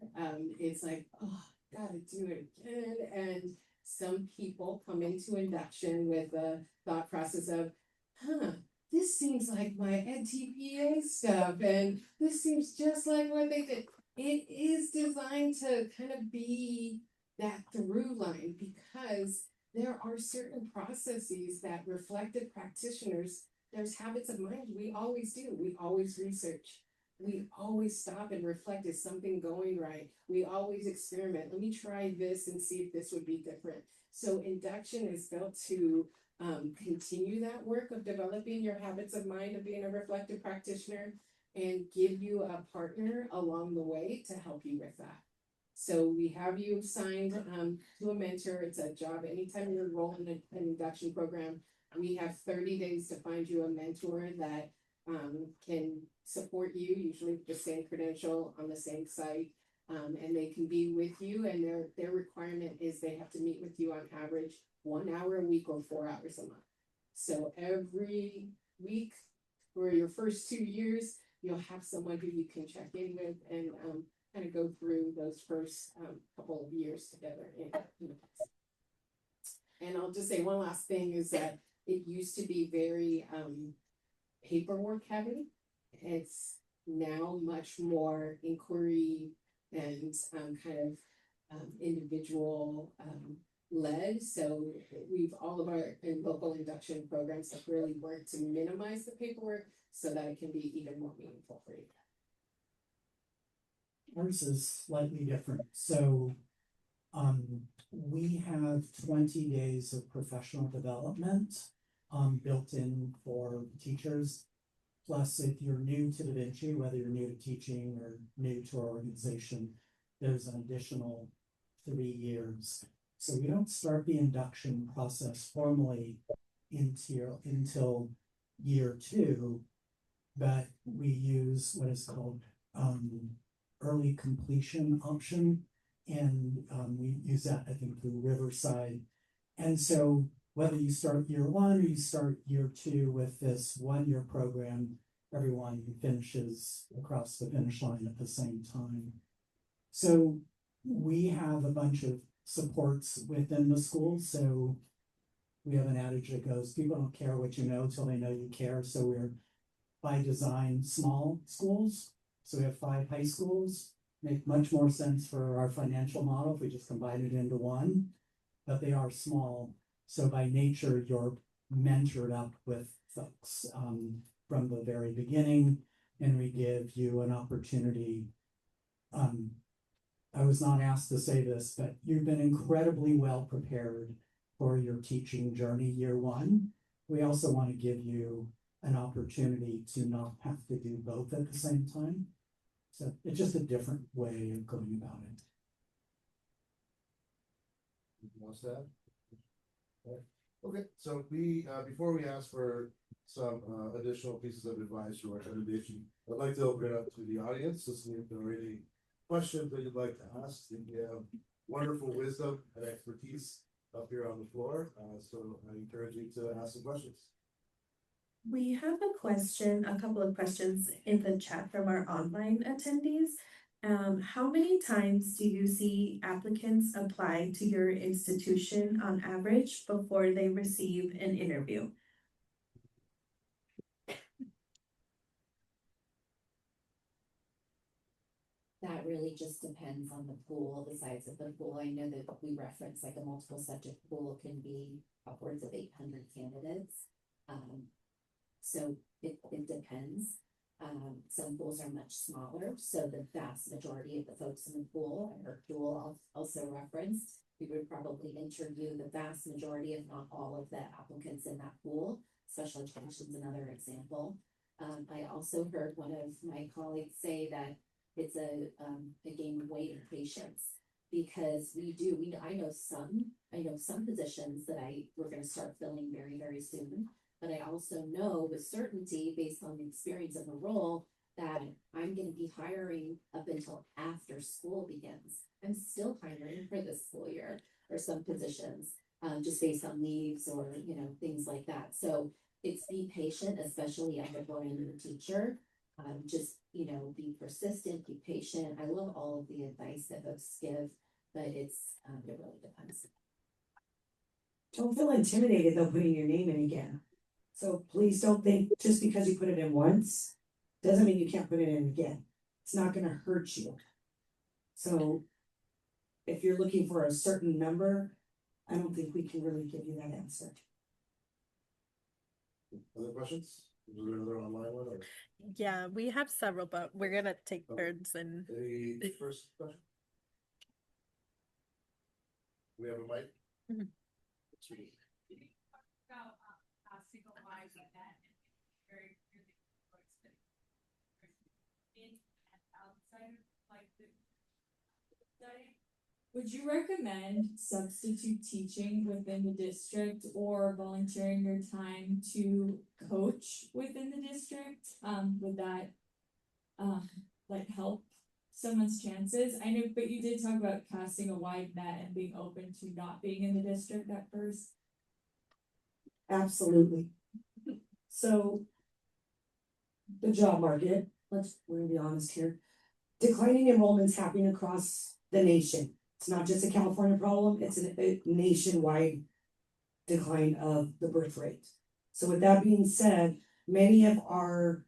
it's like, oh, gotta do it again. And some people come into induction with a thought process of, this seems like my NTPA stuff, and this seems just like what they did. It is designed to kind of be that through line, because there are certain processes that reflective practitioners, there's habits of mind. We always do. We always research. We always stop and reflect. Is something going right? We always experiment. Let me try this and see if this would be different. So induction is built to continue that work of developing your habits of mind of being a reflective practitioner and give you a partner along the way to help you with that. So we have you assigned to a mentor. It's a job. Anytime you enroll in an induction program, we have 30 days to find you a mentor that can support you, usually with the same credential on the same site. And they can be with you, and their requirement is they have to meet with you on average 1 hour a week or 4 hours a month. So every week for your first 2 years, you'll have someone who you can check in with and kind of go through those first couple of years together. And I'll just say one last thing is that it used to be very paperwork heavy. It's now much more inquiry and kind of individual led. So all of our local induction programs have really worked to minimize the paperwork so that it can be even more meaningful for you. Ours is slightly different. So we have 20 days of professional development built in for teachers. Plus, if you're new to Da Vinci, whether you're new to teaching or new to our organization, there's an additional 3 years. So we don't start the induction process formally until year 2, but we use what is called early completion option, and we use that, I think, through Riverside. And so whether you start year 1 or you start year 2 with this 1-year program, everyone finishes across the finish line at the same time. So we have a bunch of supports within the school. So we have an adage that goes, people don't care what you know till they know you care. So we're by design small schools. So we have 5 high schools. Make much more sense for our financial model if we just combine it into one, but they are small. So by nature, you're mentored up with folks from the very beginning, and we give you an opportunity. I was not asked to say this, but you've been incredibly well prepared for your teaching journey year 1. We also want to give you an opportunity to not have to do both at the same time. So it's just a different way of going about it. What's that? Okay, so we before we ask for some additional pieces of advice or recommendation, I'd like to open it up to the audience. Listening if there are any questions that you'd like to ask. I think you have wonderful wisdom and expertise up here on the floor. So I encourage you to ask some questions. We have a couple of questions in the chat from our online attendees. How many times do you see applicants apply to your institution on average before they receive an interview? That really just depends on the pool, the size of the pool. I know that we reference like a multiple subject pool can be upwards of 800 candidates. So it depends. Some pools are much smaller, so the vast majority of the folks in the pool, I heard Jewel also referenced, we would probably interview the vast majority, if not all of the applicants in that pool. Special education is another example. I also heard one of my colleagues say that it's a game of weight and patience, because I know some positions that we're going to start filling very, very soon. But I also know with certainty, based on the experience of the role, that I'm going to be hiring up until after school begins. I'm still hiring for this school year for some positions, just based on leaves or, things like that. So it's be patient, especially as a brand new teacher. Just, be persistent, be patient. I love all of the advice that folks give, but it really depends. Don't feel intimidated though putting your name in again. So please don't think just because you put it in once, doesn't mean you can't put it in again. It's not gonna hurt you. So if you're looking for a certain number, I don't think we can really give you that answer. Other questions? Is there another online one? Or Yeah, we have several, but we're gonna take turns and the first question? We have a mic? Mhm. Would you recommend substitute teaching within the district or volunteering your time to coach within the district? Would that like help someone's chances? I know, but you did talk about casting a wide net and being open to not being in the district at first. Absolutely. So the job market, we're gonna be honest here. Declining enrollment's happening across the nation. It's not just a California problem, it's a nationwide decline of the birth rate. So with that being said, many of our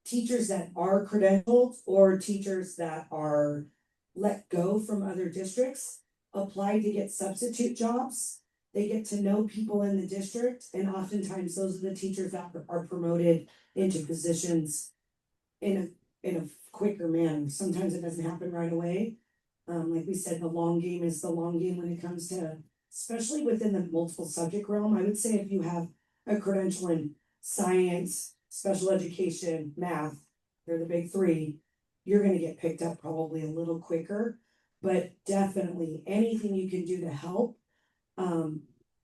teachers that are credentialed or teachers that are let go from other districts apply to get substitute jobs. They get to know people in the district, and oftentimes those are the teachers that are promoted into positions in a quicker manner. Sometimes it doesn't happen right away. Like we said, the long game is the long game when it comes to, especially within the multiple subject realm. I would say if you have a credential in science, special education, math, they're the big three, you're gonna get picked up probably a little quicker. But definitely anything you can do to help,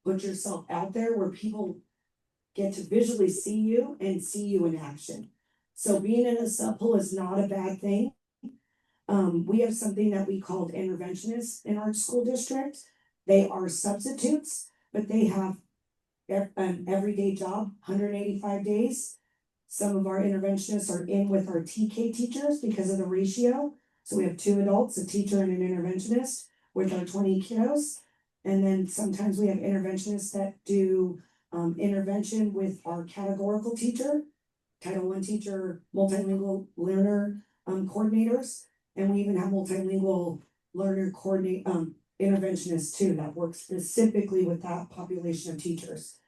put yourself out there where people get to visually see you and see you in action. So being in a sub pool is not a bad thing. We have something that we called interventionists in our school district. They are substitutes, but they have an everyday job, 185 days. Some of our interventionists are in with our TK teachers because of the ratio. So we have 2 adults, a teacher and an interventionist with our 20 kiddos. And then sometimes we have interventionists that do intervention with our categorical teacher, Title I teacher, multilingual learner coordinators. And we even have multilingual learner coordinate interventionists too that work specifically with that population of teachers.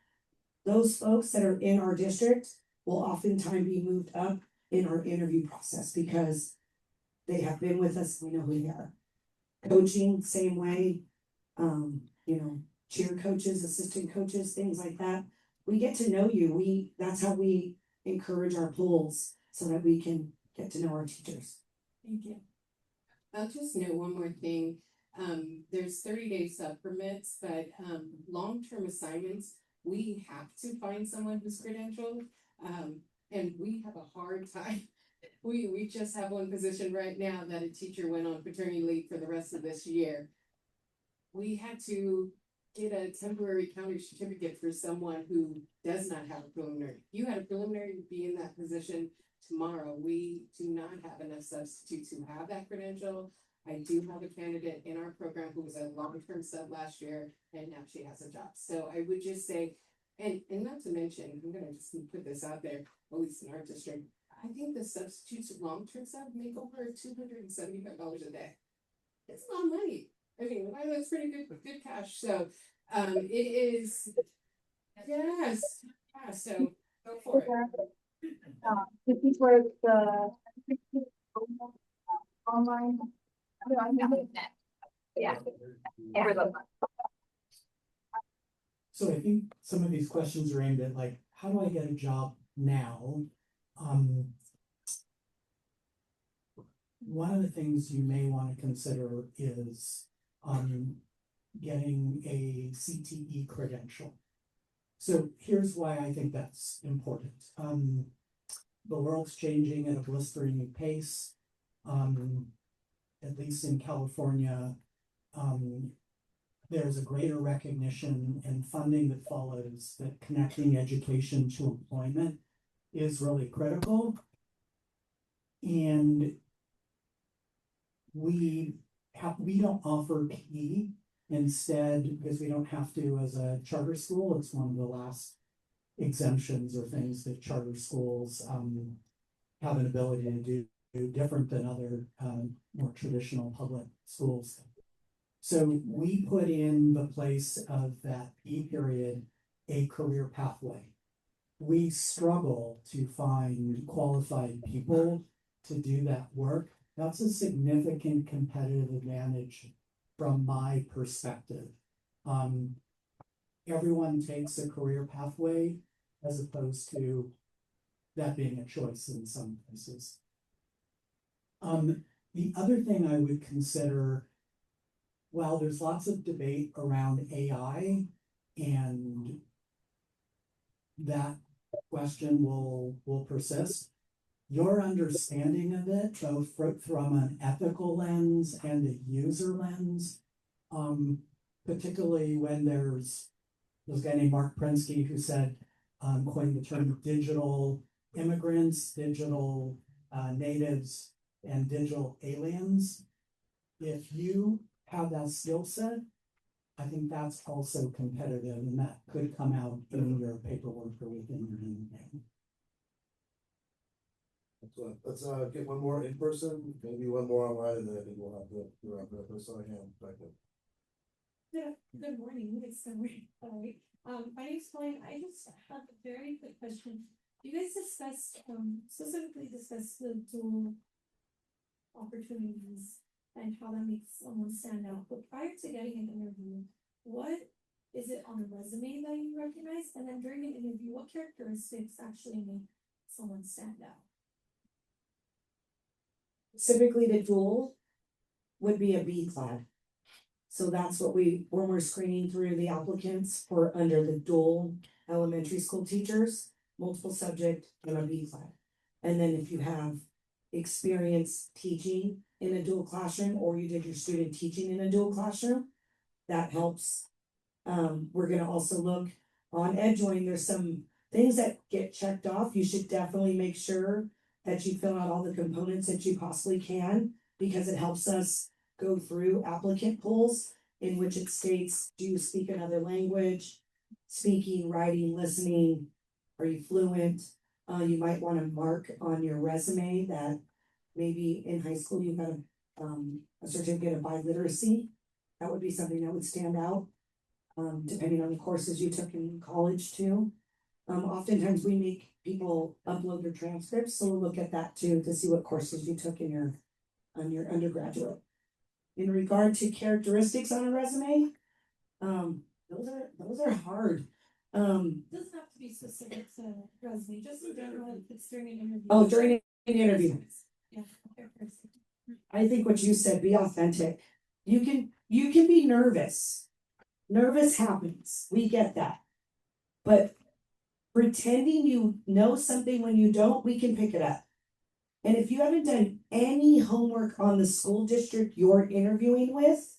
Those folks that are in our district will oftentimes be moved up in our interview process because they have been with us, we know who they are. Coaching, same way, cheer coaches, assistant coaches, things like that. We get to know you. That's how we encourage our pools so that we can get to know our teachers. Thank you. I'll just note one more thing. There's 30-day sub permits, but long-term assignments, we have to find someone who's credentialed. And we have a hard time. We just have one position right now that a teacher went on paternity leave for the rest of this year. We had to get a temporary county certificate for someone who does not have a preliminary. You had a preliminary to be in that position tomorrow. We do not have enough substitutes who have that credential. I do have a candidate in our program who was a long-term sub last year, and now she has a job. So I would just say, and not to mention, I'm gonna just put this out there, at least in our district, I think the substitutes long-term sub make over $275 a day. It's a lot of money. I mean, that's pretty good cash. So it is, yes, yeah, so go for it. This is where the online. Yeah. So I think some of these questions are aimed at like, how do I get a job now? One of the things you may want to consider is getting a CTE credential. So here's why I think that's important. The world's changing at a blistering pace. At least in California, there's a greater recognition and funding that follows that connecting education to employment is really critical. And we don't offer PE. Instead, because we don't have to as a charter school, it's one of the last exemptions or things that charter schools have an ability to do different than other more traditional public schools. So we put in the place of that PE period a career pathway. We struggle to find qualified people to do that work. That's a significant competitive advantage from my perspective. Everyone takes a career pathway as opposed to that being a choice in some places. The other thing I would consider, while there's lots of debate around AI, and that question will persist, your understanding of it, both from an ethical lens and a user lens, particularly when there's a guy named Mark Prensky who said, coined the term digital immigrants, digital natives, and digital aliens. If you have that skill set, I think that's also competitive, and that could come out in your paperwork or within your email. Excellent. Let's get one more in person, maybe one more online, and then I think we'll have to wrap it up. I saw a hand back there. Good morning, it's Summer. Sorry. My name's Pauline. I just have a very quick question. You guys discussed, specifically discussed the dual opportunities and how that makes someone stand out. But prior to getting an interview, what is it on a resume that you recognize? And then during an interview, what characteristics actually make someone stand out? Typically, the dual would be a B clad. So that's what when we're screening through the applicants for under the dual elementary school teachers, multiple subject and a B clad. And then if you have experience teaching in a dual classroom, or you did your student teaching in a dual classroom, that helps. We're gonna also look on EdJoin. There's some things that get checked off. You should definitely make sure that you fill out all the components that you possibly can, because it helps us go through applicant pools in which it states, do you speak another language, speaking, writing, listening, are you fluent? You might want to mark on your resume that maybe in high school you got a certificate of biliteracy. That would be something that would stand out, depending on the courses you took in college too. Oftentimes we make people upload their transcripts, so we'll look at that too to see what courses you took in your undergraduate. In regard to characteristics on a resume, those are hard. It doesn't have to be specific to resume, just in general, if it's during an interview. Oh, during an interview. Yeah, characteristics. I think what you said, be authentic. You can be nervous. Nervous happens. We get that. But pretending you know something when you don't, we can pick it up. And if you haven't done any homework on the school district you're interviewing with,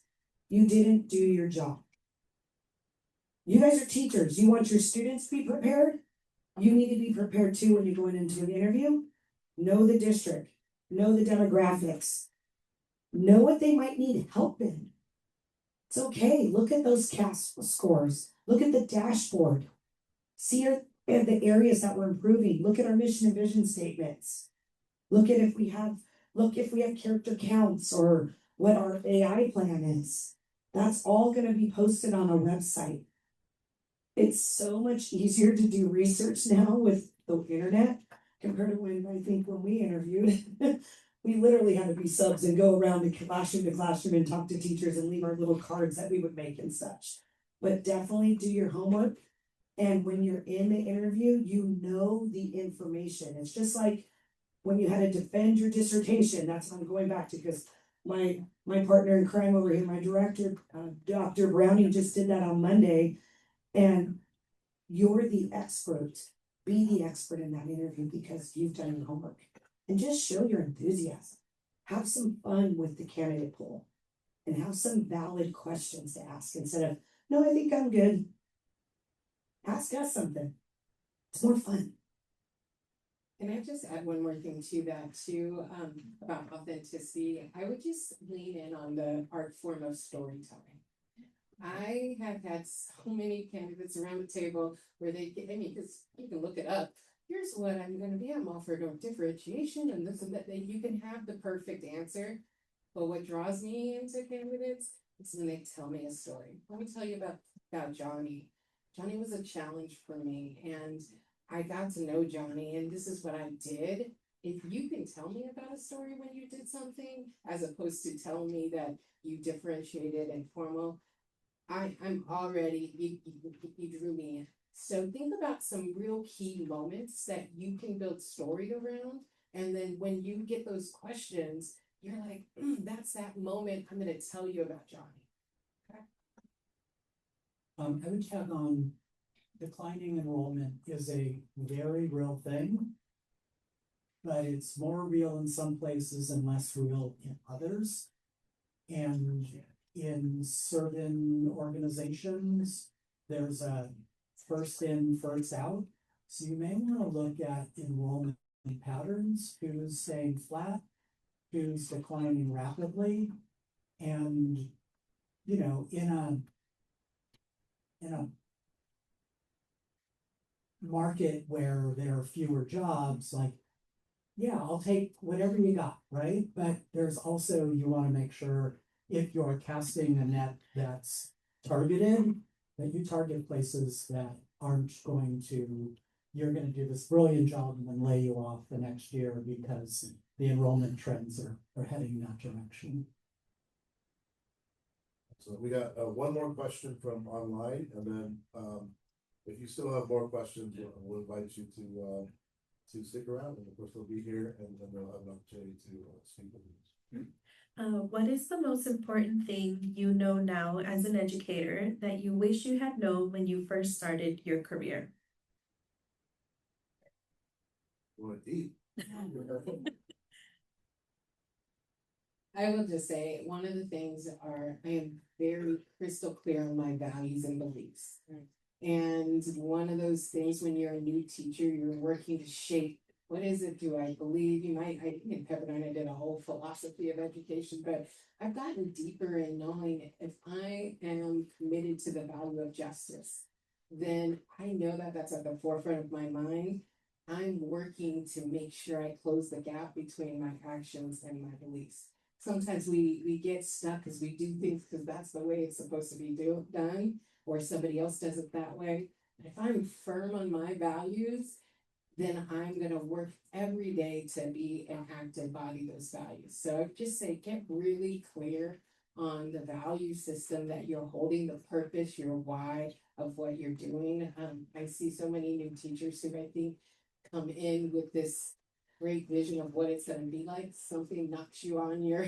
you didn't do your job. You guys are teachers. You want your students to be prepared. You need to be prepared too when you're going into an interview. Know the district, know the demographics, know what they might need help in. It's okay. Look at those CAS scores. Look at the dashboard. See the areas that we're improving. Look at our mission and vision statements. Look at if we have character counts or what our AI plan is. That's all going to be posted on our website. It's so much easier to do research now with the internet compared to when we interviewed. We literally had to be subs and go around to classroom and talk to teachers and leave our little cards that we would make and such. But definitely do your homework. And when you're in the interview, you know the information. It's just like when you had to defend your dissertation. That's what I'm going back to, because my partner in crime over here, my director, Dr. Browning, just did that on Monday. And you're the expert. Be the expert in that interview because you've done your homework. And just show your enthusiasm. Have some fun with the candidate pool. And have some valid questions to ask instead of, no, I think I'm good. Ask us something. It's more fun. Can I just add one more thing to that too, about authenticity? I would just lean in on the art form of storytelling. I have had so many candidates around the table where they get me, because you can look it up. Here's what I'm going to be. I'm offered no differentiation and this and that. You can have the perfect answer, but what draws me into candidates is when they tell me a story. Let me tell you about Johnny. Johnny was a challenge for me, and I got to know Johnny, and this is what I did. If you can tell me about a story when you did something, as opposed to telling me that you differentiated and formal, I'm already, you drew me in. So think about some real key moments that you can build story around. And then when you get those questions, you're like, that's that moment I'm gonna tell you about Johnny. I would tag on declining enrollment is a very real thing. But it's more real in some places and less real in others. And in certain organizations, there's a first in, first out. So you may want to look at enrollment patterns, who's staying flat, who's declining rapidly. And, you know, in a market where there are fewer jobs, like, yeah, I'll take whatever you got, right? But there's also, you want to make sure if you're casting a net that's targeted, that you target places that aren't going to, you're going to do this brilliant job and then lay you off the next year because the enrollment trends are heading in that direction. So we got one more question from online, and then if you still have more questions, we'll invite you to stick around, and of course they'll be here, and then they'll have an opportunity to speak with you. What is the most important thing you know now as an educator that you wish you had known when you first started your career? Going deep. I will just say, one of the things are, I am very crystal clear on my values and beliefs. And one of those things when you're a new teacher, you're working to shape, what is it do I believe? I think in Pepperdine I did a whole philosophy of education, but I've gotten deeper in knowing if I am committed to the value of justice, then I know that that's at the forefront of my mind. I'm working to make sure I close the gap between my actions and my beliefs. Sometimes we get stuck because we do things because that's the way it's supposed to be done, or somebody else does it that way. But if I'm firm on my values, then I'm going to work every day to be and act and embody those values. So I just say, get really clear on the value system that you're holding, the purpose, your why of what you're doing. I see so many new teachers who I think come in with this great vision of what it's going to be like. Something knocks you on your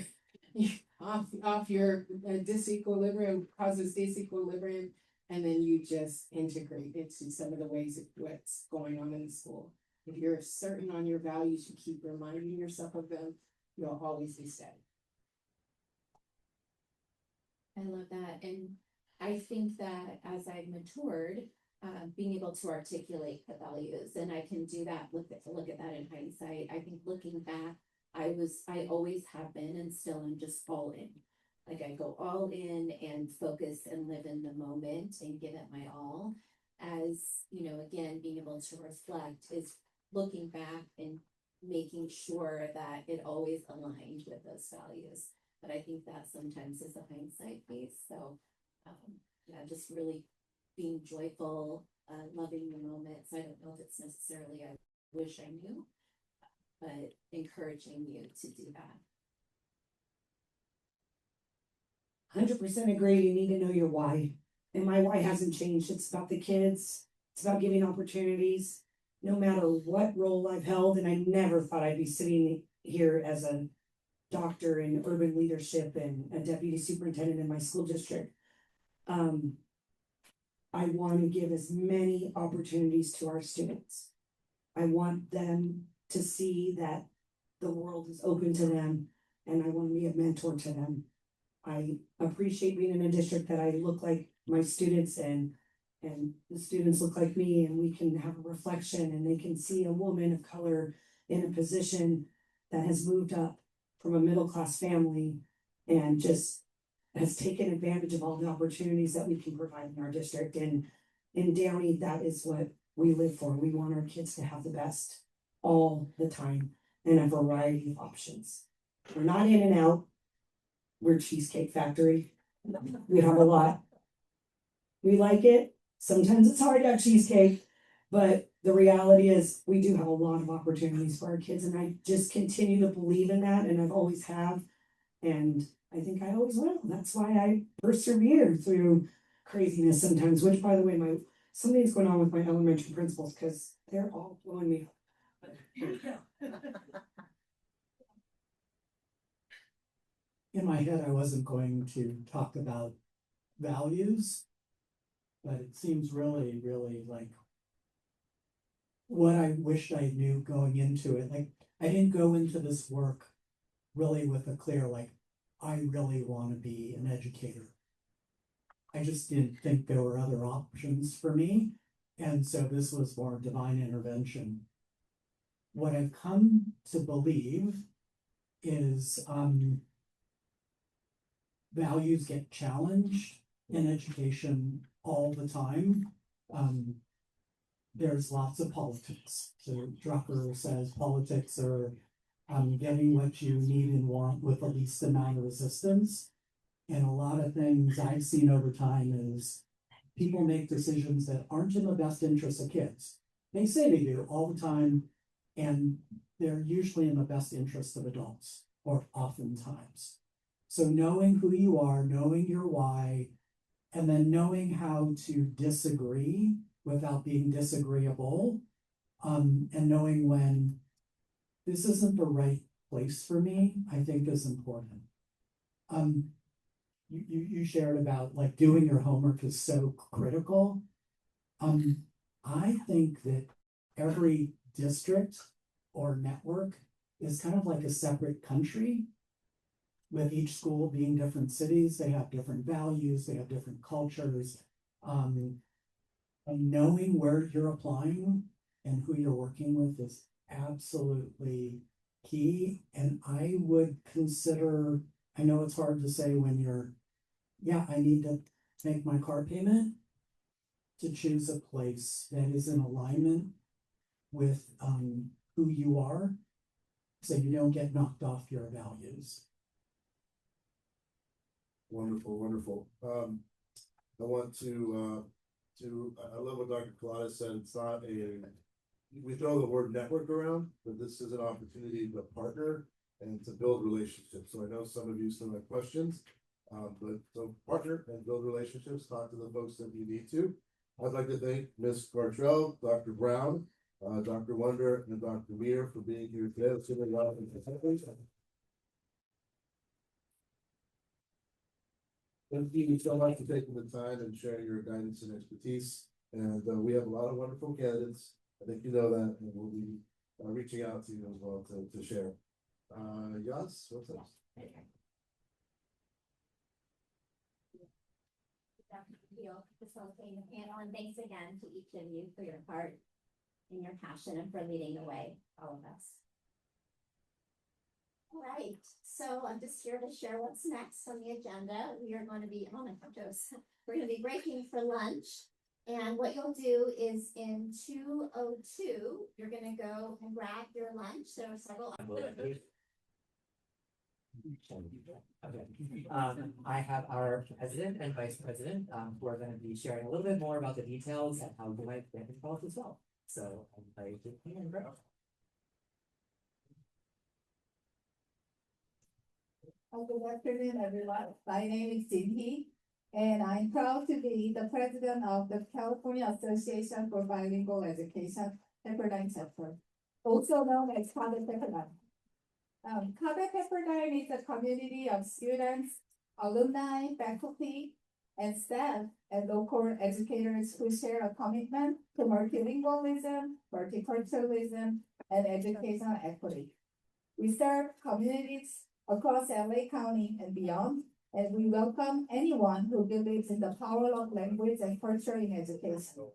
off your disequilibrium, causes disequilibrium, and then you just integrate into some of the ways of what's going on in the school. If you're certain on your values, you keep reminding yourself of them, you'll always be steady. I love that. And I think that as I've matured, being able to articulate the values, and I can do that, look at that in hindsight. I think looking back, I always have been and still am just all in. Like I go all in and focus and live in the moment and give it my all. As, you know, again, being able to reflect is looking back and making sure that it always aligned with those values. But I think that sometimes is a hindsight piece. So, yeah, just really being joyful, loving the moments. I don't know if it's necessarily I wish I knew, but encouraging you to do that. 100% agree. You need to know your why. And my why hasn't changed. It's about the kids. It's about giving opportunities, no matter what role I've held. And I never thought I'd be sitting here as a doctor in urban leadership and a deputy superintendent in my school district. I want to give as many opportunities to our students. I want them to see that the world is open to them, and I want to be a mentor to them. I appreciate being in a district that I look like my students and the students look like me, and we can have a reflection and they can see a woman of color in a position that has moved up from a middle-class family and just has taken advantage of all the opportunities that we can provide in our district. And in Downey, that is what we live for. We want our kids to have the best all the time and a variety of options. We're not in and out. We're Cheesecake Factory. We have a lot. We like it. Sometimes it's hard to have cheesecake, but the reality is we do have a lot of opportunities for our kids, and I just continue to believe in that, and I've always have, and I think I always will. That's why I persevere through craziness sometimes, which, by the way, something's going on with my elementary principals because they're all blowing me up. in my head, I wasn't going to talk about values, but it seems really, really like what I wished I knew going into it. Like, I didn't go into this work really with a clear, like, I really want to be an educator. I just didn't think there were other options for me. And so this was more divine intervention. What I've come to believe is values get challenged in education all the time. There's lots of politics. So Drucker says politics are getting what you need and want with the least amount of resistance. And a lot of things I've seen over time is people make decisions that aren't in the best interest of kids. They say they do all the time, and they're usually in the best interest of adults, or oftentimes. So knowing who you are, knowing your why, and then knowing how to disagree without being disagreeable, and knowing when this isn't the right place for me, I think is important. You shared about like doing your homework is so critical. I think that every district or network is kind of like a separate country, with each school being different cities. They have different values, they have different cultures. And knowing where you're applying and who you're working with is absolutely key. And I would consider, I know it's hard to say when you're, yeah, I need to make my car payment, to choose a place that is in alignment with who you are, so you don't get knocked off your values. Wonderful, wonderful. I want to, I love what Dr. Colada said. It's not a, we throw the word network around, but this is an opportunity to partner and to build relationships. So I know some of you still have questions, but so partner and build relationships, talk to the folks that you need to. I'd like to thank Ms. Gartrell, Dr. Brown, Dr. Wonder, and Dr. Meir for being here today. Let's give it a round of applause. Thank you so much for taking the time and sharing your guidance and expertise. And we have a lot of wonderful candidates. I think you know that, and we'll be reaching out to you as well to share. Yas, what's up? Facilitating the panel, and thanks again to each of you for your part and your passion and for leading the way, all of us. All right, so I'm just here to share what's next on the agenda. We are going to be, oh my gosh, we're going to be breaking for lunch. And what you'll do is in 2:02, you're going to go and grab your lunch. There are several. I have our president and vice president who are going to be sharing a little bit more about the details and how you might get involved as well. So I'm ready to begin. Good afternoon, everyone. My name is Jinhee, and I'm proud to be the president of the California Association for Bilingual Education, Pepperdine chapter, also known as CABE Pepperdine. CABE Pepperdine is a community of students, alumni, faculty, and staff, and local educators who share a commitment to multilingualism, multiculturalism, and educational equity. We serve communities across LA County and beyond, and we welcome anyone who believes in the power of language and culture in education.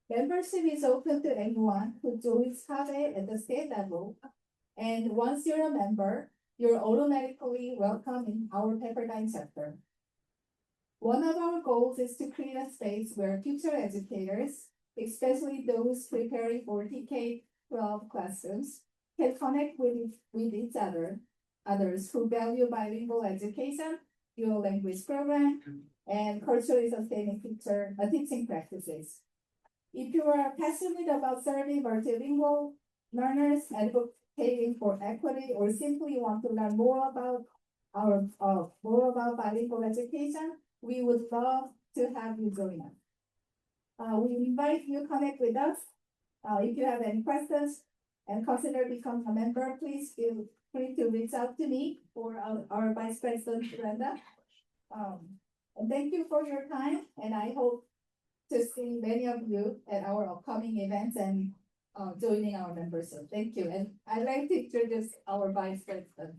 Membership is open to anyone who joins CABE at the state level, and once you're a member, you're automatically welcome in our Pepperdine chapter. One of our goals is to create a space where future educators, especially those preparing for TK-12 classrooms, can connect with each other, others who value bilingual education, dual language program, and culturally sustaining teaching practices. If you are passionate about serving multilingual learners, advocating for equity, or simply want to learn more about bilingual education, we would love to have you join us. We invite you to connect with us. If you have any questions and consider becoming a member, please feel free to reach out to me or our Vice President Brenda. And thank you for your time, and I hope to see many of you at our upcoming events and joining our membership. Thank you, and I'd like to introduce our Vice President.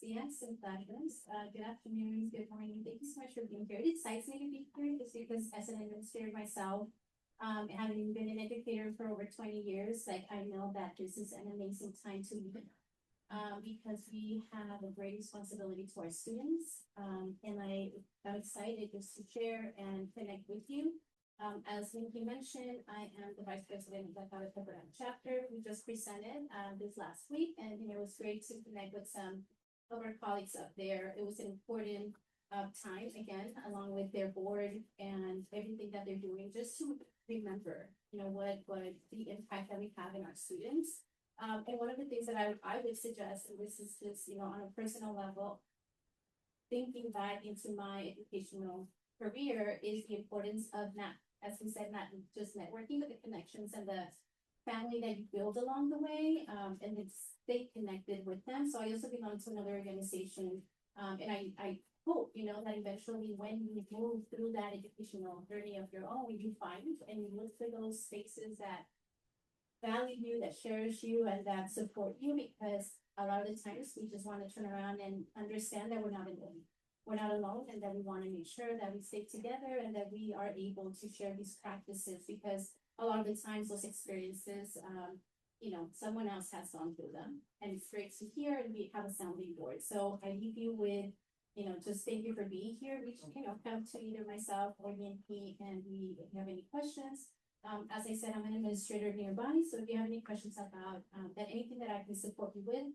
Yes, and fabulous. Good afternoon, good morning. Thank you so much for being here. It excites me to be here just because as an administrator myself, having been an educator for over 20 years, like I know that this is an amazing time to lead. Because we have a great responsibility to our students. And I'm excited just to share and connect with you. As Linky mentioned, I am the Vice President of the Pepperdine chapter. We just presented this last week, and it was great to connect with some of our colleagues up there. It was an important time, again, along with their board and everything that they're doing, just to remember, what the impact that we have in our students. And one of the things that I would suggest, and this is just, on a personal level, thinking back into my educational career is the importance of as we said, not just networking, but the connections and the family that you build along the way, and then stay connected with them. So I also belong to another organization, and I hope, that eventually when you move through that educational journey of your own, you find and you look for those spaces that value you, that cherish you, and that support you, because a lot of the times we just want to turn around and understand that we're not alone. We're not alone, and that we want to make sure that we stay together and that we are able to share these practices, because a lot of the times those experiences, someone else has gone through them, and it's great to hear, and we have a sounding board. So I leave you with, just thank you for being here. We, come to either myself or Yanki, and if you have any questions. As I said, I'm an administrator nearby, so if you have any questions about anything that I can support you with,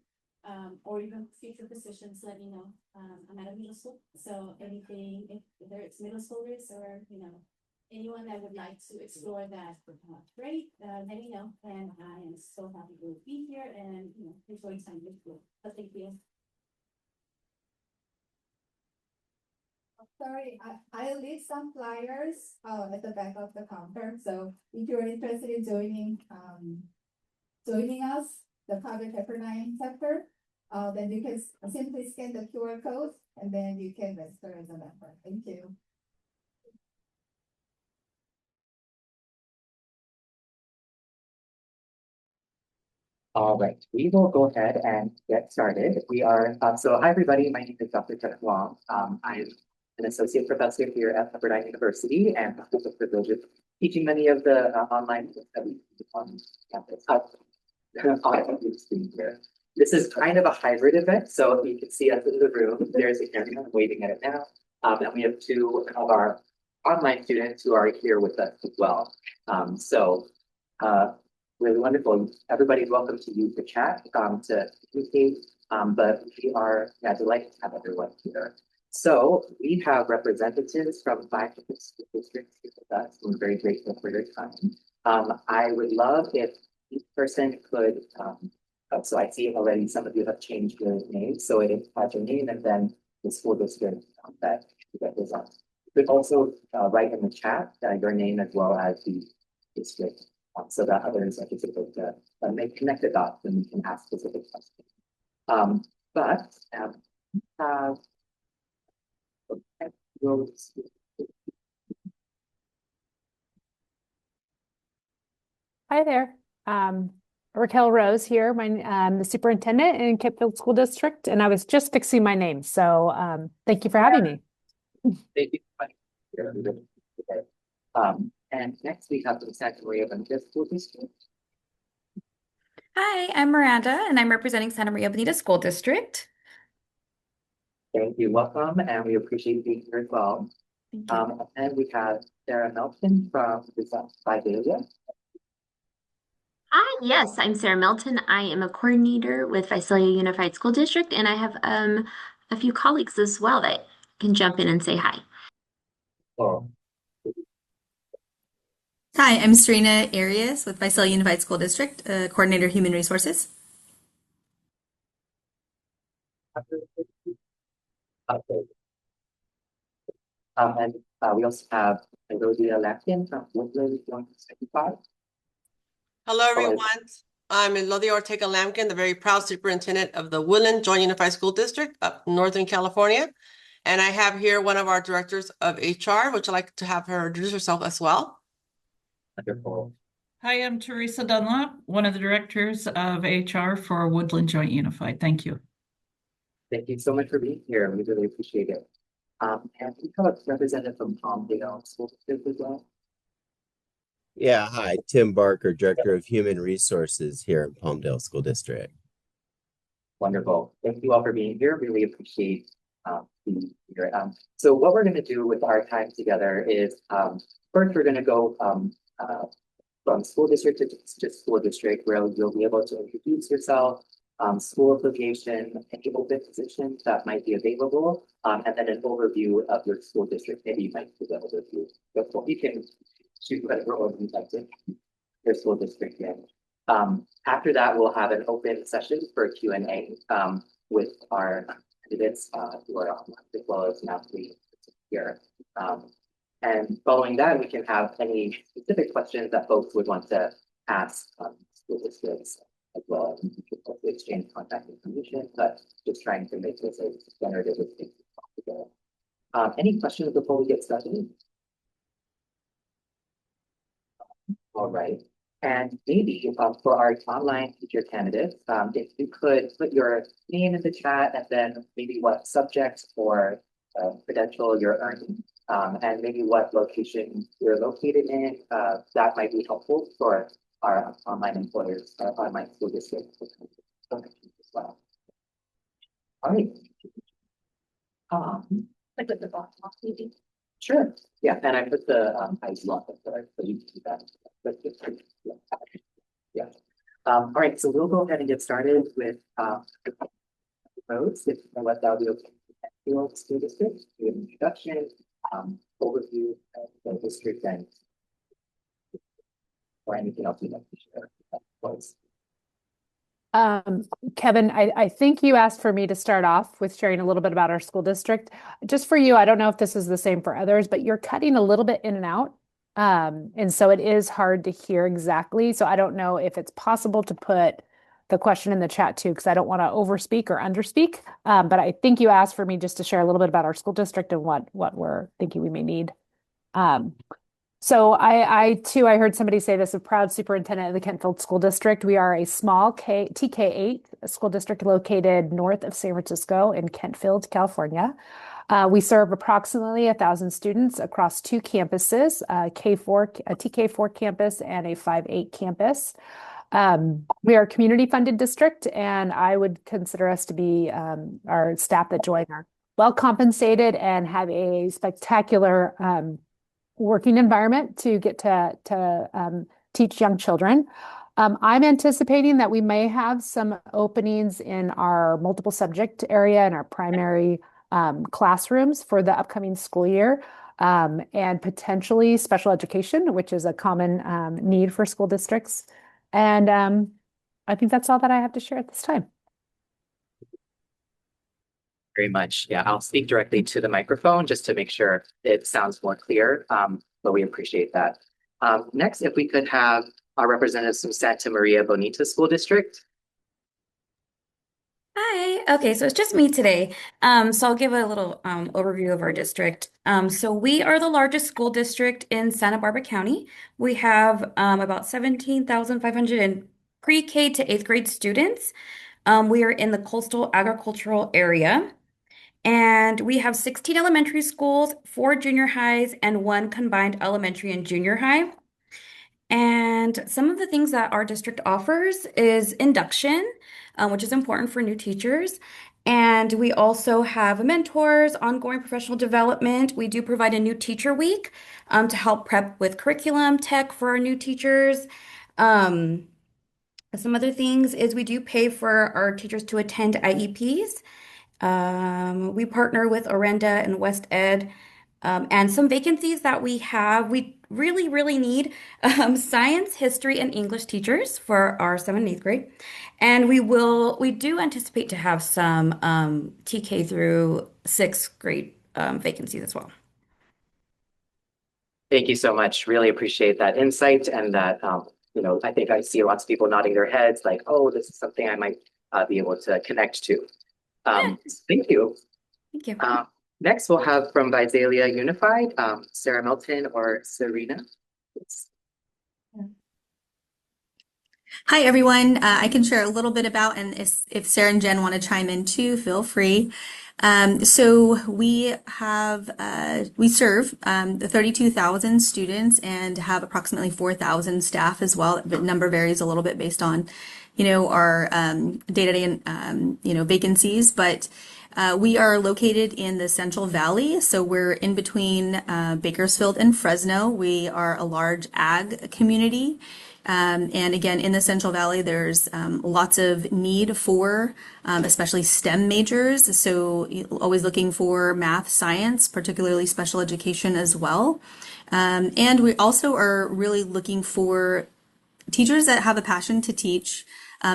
or even future positions, let me know. I'm at a middle school, so anything, if whether it's middle schoolers or anyone that would like to explore that, great, let me know. And I am so happy to be here and enjoy time with you. So thank you. Sorry, I'll leave some flyers at the back of the counter. So if you're interested in joining us, the Public Pepperdine chapter, then you can simply scan the QR code and then you can register as a member. Thank you. All right, we will go ahead and get started. We are, so hi everybody, my name is Dr. Ted Wong. I'm an associate professor here at Pepperdine University, and have the privilege of teaching many of the online courses that we do on campus. Here. This is kind of a hybrid event, so you can see us in the room. There's a camera waiting at it now, and we have two of our online students who are here with us as well. Really wonderful. Everybody's welcome to use the chat to communicate, but we are delighted to have everyone here. So we have representatives from 5 different school districts here with us. We're very grateful for your time. I would love if each person could, so I see already some of you have changed your names, so it has your name and then the school district that you represent. You could also write in the chat your name as well as the district, so that others are just able to connect the dots and we can ask specific questions. Hi there. Raquel Rose here. I'm the superintendent in Kipfield School District, and I was just fixing my name. So thank you for having me. Thank you. And next we have the Santa Maria Bonita School District. Hi, I'm Miranda, and I'm representing Santa Maria Bonita School District. Thank you. Welcome, and we appreciate you being here as well. And we have Sarah Melton from Vidalia. Hi, yes, I'm Sarah Melton. I am a coordinator with Visalia Unified School District, and I have a few colleagues as well that can jump in and say hi. Oh. Hi, I'm Serena Arias with Visalia Unified School District, Coordinator Human Resources. And we also have Elodia Lapkin from Woodland 165. Hello, everyone. I'm Elodie Ortega Lampkin, the very proud superintendent of the Woodland Joint Unified School District of Northern California. And I have here one of our directors of HR, which I'd like to have her introduce herself as well. Wonderful. Hi, I'm Teresa Dunlop, one of the directors of HR for Woodland Joint Unified. Thank you. Thank you so much for being here. We really appreciate it. And we have a representative from Palmdale School District as well. Yeah, hi, Tim Barker, Director of Human Resources here in Palmdale School District. Wonderful. Thank you all for being here. Really appreciate being here. So what we're going to do with our time together is first we're going to go from school district to school district, where you'll be able to introduce yourself, school affiliation, any open positions that might be available, and then an overview of your school district. Maybe you might do the overview. But you can choose whatever order you'd like to your school district in. After that, we'll have an open session for Q&A with our candidates who are online, as well as now here. And following that, we can have any specific questions that folks would want to ask school districts as well. We can also exchange contact information, but just trying to make this as generative as possible. Any questions before we get started? All right. And maybe for our online teacher candidates, if you could put your name in the chat and then maybe what subject or credential you're earning, and maybe what location you're located in, that might be helpful for our online employers, online school districts as well. All right. Like with the box, maybe. Sure. Yeah, and I put the ID lock up there, so you can see that. Yeah. All right, so we'll go ahead and get started with roads. If what that will be okay. School district, do an introduction, overview of the district, and or anything else you'd like to share. Kevin, I think you asked for me to start off with sharing a little bit about our school district. Just for you, I don't know if this is the same for others, but you're cutting a little bit in and out. And so it is hard to hear exactly. So I don't know if it's possible to put the question in the chat too, because I don't want to overspeak or underspeak. But I think you asked for me just to share a little bit about our school district and what we're thinking we may need. So I too, I heard somebody say this, a proud superintendent of the Kentfield School District. We are a small TK-8 school district located north of San Francisco in Kentfield, California. We serve approximately 1,000 students across 2 campuses, a TK-4 campus and a 5-8 campus. We are a community funded district, and I would consider us to be our staff that join are well compensated and have a spectacular working environment to get to teach young children. I'm anticipating that we may have some openings in our multiple subject area and our primary classrooms for the upcoming school year, and potentially special education, which is a common need for school districts. And I think that's all that I have to share at this time. Very much. Yeah, I'll speak directly to the microphone just to make sure it sounds more clear, but we appreciate that. Next, if we could have our representatives from Santa Maria Bonita School District. Hi. Okay, so it's just me today. So I'll give a little overview of our district. So we are the largest school district in Santa Barbara County. We have about 17,500 pre-K to 8th grade students. We are in the coastal agricultural area. And we have 16 elementary schools, 4 junior highs, and 1 combined elementary and junior high. And some of the things that our district offers is induction, which is important for new teachers. And we also have mentors, ongoing professional development. We do provide a new teacher week to help prep with curriculum tech for our new teachers. Some other things is we do pay for our teachers to attend IEPs. We partner with Orenda and West Ed, and some vacancies that we have. We really need science, history, and English teachers for our 7th and 8th grade. And we do anticipate to have some TK through 6th grade vacancies as well. Thank you so much. Really appreciate that insight and that I think I see lots of people nodding their heads like, oh, this is something I might be able to connect to. Thank you. Thank you. Next, we'll have from Visalia Unified, Sarah Melton or Serena. Hi, everyone. I can share a little bit about, and if Sarah and Jen want to chime in too, feel free. So we serve the 32,000 students and have approximately 4,000 staff as well. The number varies a little bit based on, our day-to-day vacancies, but we are located in the Central Valley, so we're in between Bakersfield and Fresno. We are a large ag community. And again, in the Central Valley, there's lots of need for especially STEM majors. So always looking for math, science, particularly special education as well. And we also are really looking for teachers that have a passion to teach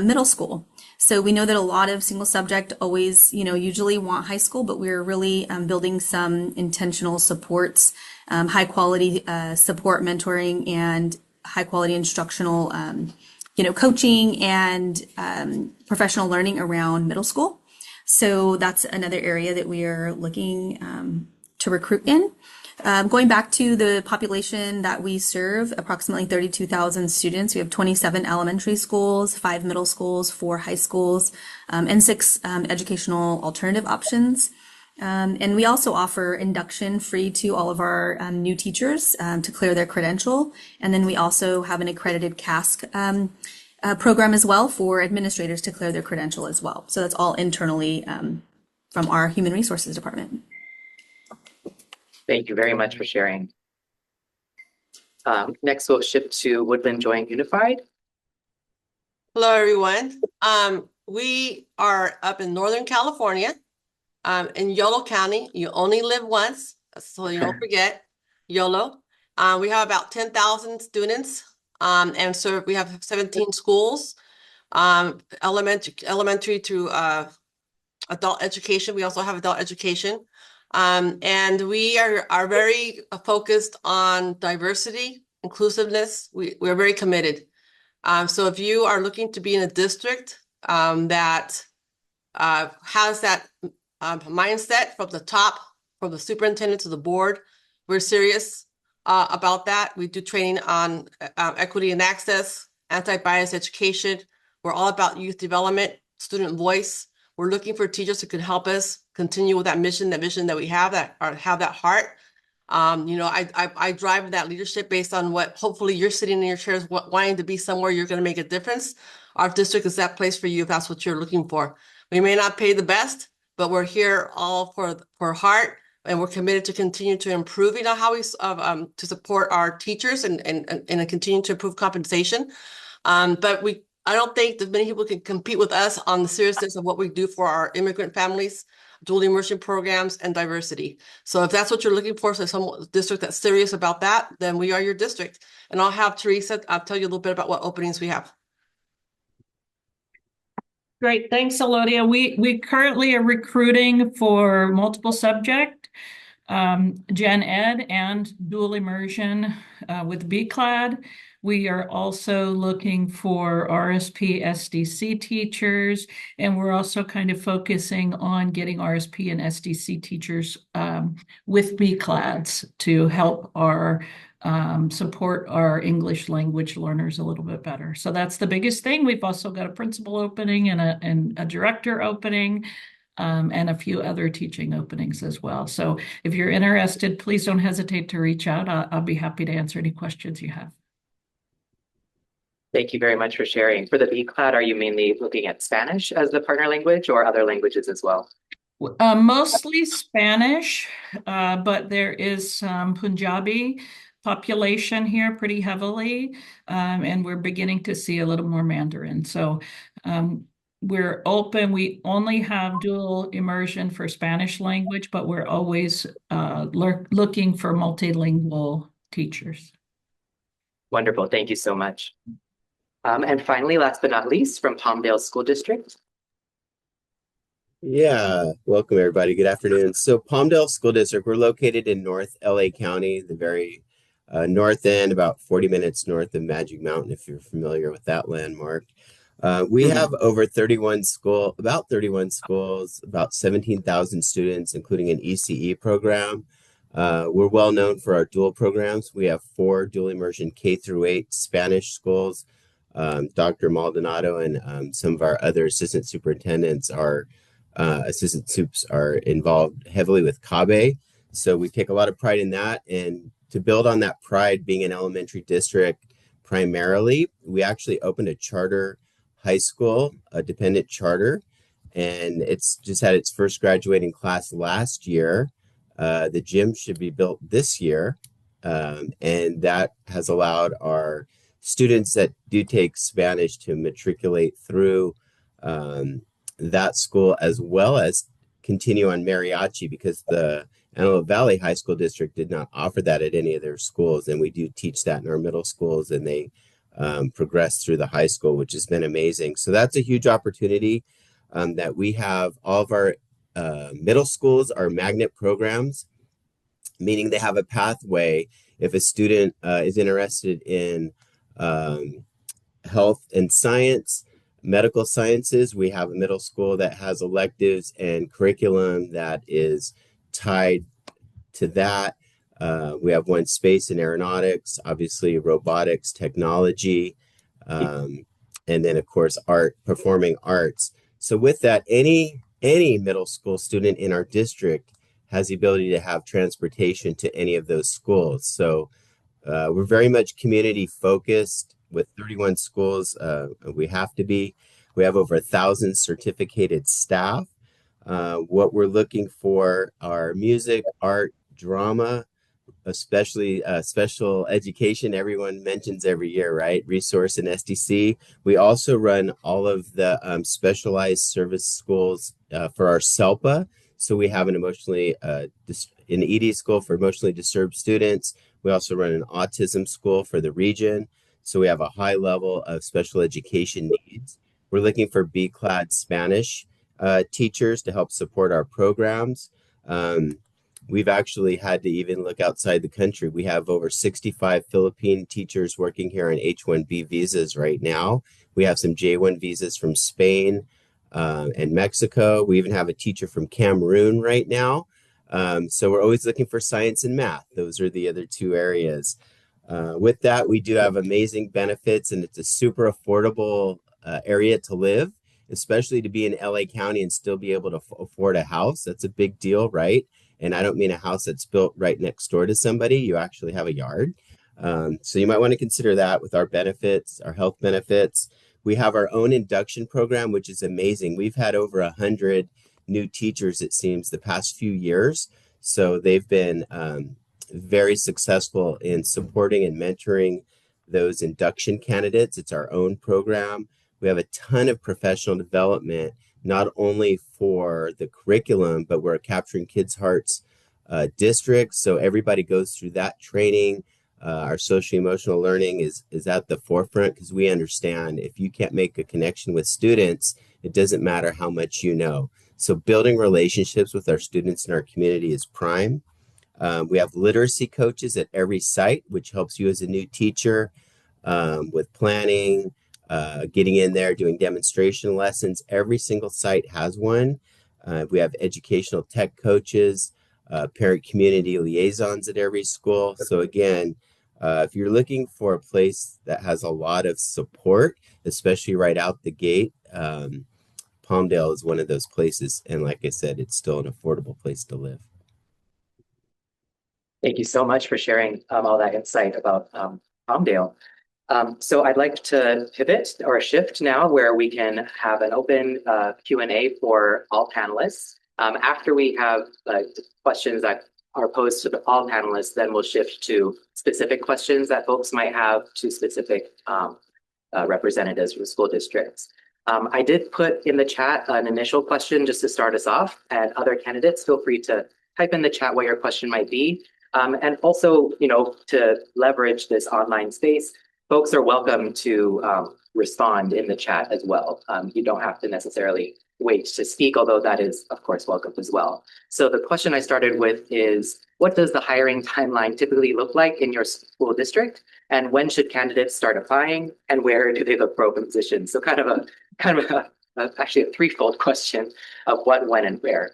middle school. So we know that a lot of single subject always, usually want high school, but we're really building some intentional supports, high quality support, mentoring, and high quality instructional, coaching and professional learning around middle school. So that's another area that we are looking to recruit in. Going back to the population that we serve, approximately 32,000 students. We have 27 elementary schools, 5 middle schools, 4 high schools, and 6 educational alternative options. And we also offer induction free to all of our new teachers to clear their credential. And then we also have an accredited CASC program as well for administrators to clear their credential as well. So that's all internally from our Human Resources Department. Thank you very much for sharing. Next, we'll shift to Woodland Joint Unified. Hello, everyone. We are up in Northern California. In Yolo County, you only live once, so you don't forget YOLO. We have about 10,000 students, and so we have 17 schools, elementary to adult education. We also have adult education, and we are very focused on diversity, inclusiveness. We're very committed. So if you are looking to be in a district that has that mindset from the top, from the superintendent to the board, we're serious about that. We do training on equity and access, anti-bias education. We're all about youth development, student voice. We're looking for teachers who can help us continue with that mission, that vision that we have, that have that heart. I drive that leadership based on what hopefully you're sitting in your chairs wanting to be somewhere you're going to make a difference. Our district is that place for you if that's what you're looking for. We may not pay the best, but we're here all for heart, and we're committed to continue to improving on how we to support our teachers and continue to improve compensation. But I don't think that many people can compete with us on the seriousness of what we do for our immigrant families, dual immersion programs, and diversity. So if that's what you're looking for, so some district that's serious about that, then we are your district. And I'll have Teresa, I'll tell you a little bit about what openings we have. Great, thanks, Elodia. We currently are recruiting for multiple subject, gen ed and dual immersion with BCLAD. We are also looking for RSP SDC teachers, and we're also kind of focusing on getting RSP and SDC teachers with BCLADs to help our support our English language learners a little bit better. So that's the biggest thing. We've also got a principal opening and a director opening, and a few other teaching openings as well. So if you're interested, please don't hesitate to reach out. I'll be happy to answer any questions you have. Thank you very much for sharing. For the BCLAD, are you mainly looking at Spanish as the partner language or other languages as well? Mostly Spanish, but there is some Punjabi population here pretty heavily, and we're beginning to see a little more Mandarin. So we're open. We only have dual immersion for Spanish language, but we're always looking for multilingual teachers. Wonderful. Thank you so much. And finally, last but not least, from Palmdale School District. Yeah, welcome everybody. Good afternoon. So Palmdale School District, we're located in North LA County, the very North End, about 40 minutes north of Magic Mountain, if you're familiar with that landmark. We have over about 31 schools, about 17,000 students, including an ECE program. We're well known for our dual programs. We have 4 dual immersion K through 8 Spanish schools. Dr. Maldonado and some of our other assistant superintendents assistant soups are involved heavily with CABE. So we take a lot of pride in that. And to build on that pride, being an elementary district primarily, we actually opened a charter high school, a dependent charter, and it's just had its first graduating class last year. The gym should be built this year, and that has allowed our students that do take Spanish to matriculate through that school, as well as continue on mariachi, because the Antelope Valley High School District did not offer that at any of their schools, and we do teach that in our middle schools, and they progress through the high school, which has been amazing. So that's a huge opportunity that we have. All of our middle schools are magnet programs, meaning they have a pathway. If a student is interested in health and science, medical sciences, we have a middle school that has electives and curriculum that is tied to that. We have one space and aeronautics, obviously robotics, technology, and then of course art, performing arts. So with that, any middle school student in our district has the ability to have transportation to any of those schools. So we're very much community focused with 31 schools. We have to be. We have over 1,000 certificated staff. What we're looking for are music, art, drama, especially special education. Everyone mentions every year, right? Resource and SDC. We also run all of the specialized service schools for our SELPA. So we have an an ED school for emotionally disturbed students. We also run an autism school for the region. So we have a high level of special education needs. We're looking for B-clad Spanish teachers to help support our programs. We've actually had to even look outside the country. We have over 65 Philippine teachers working here on H-1B visas right now. We have some J-1 visas from Spain and Mexico. We even have a teacher from Cameroon right now. So we're always looking for science and math. Those are the other 2 areas. With that, we do have amazing benefits, and it's a super affordable area to live, especially to be in LA County and still be able to afford a house. That's a big deal, right? And I don't mean a house that's built right next door to somebody. You actually have a yard. So you might want to consider that with our benefits, our health benefits. We have our own induction program, which is amazing. We've had over 100 new teachers, it seems, the past few years. So they've been very successful in supporting and mentoring those induction candidates. It's our own program. We have a ton of professional development, not only for the curriculum, but we're capturing Kids' Hearts district. So everybody goes through that training. Our social emotional learning is at the forefront, because we understand if you can't make a connection with students, it doesn't matter how much you know. So building relationships with our students in our community is prime. We have literacy coaches at every site, which helps you as a new teacher with planning, getting in there, doing demonstration lessons. Every single site has one. We have educational tech coaches, parent community liaisons at every school. So again, if you're looking for a place that has a lot of support, especially right out the gate, Palmdale is one of those places. And like I said, it's still an affordable place to live. Thank you so much for sharing all that insight about Palmdale. So I'd like to pivot or shift now where we can have an open Q&A for all panelists. After we have questions that are posed to all panelists, then we'll shift to specific questions that folks might have to specific representatives from school districts. I did put in the chat an initial question just to start us off, and other candidates, feel free to type in the chat what your question might be. And also, to leverage this online space, folks are welcome to respond in the chat as well. You don't have to necessarily wait to speak, although that is, of course, welcome as well. So the question I started with is, what does the hiring timeline typically look like in your school district? And when should candidates start applying? And where do they look for open positions? So kind of actually a threefold question of what, when, and where.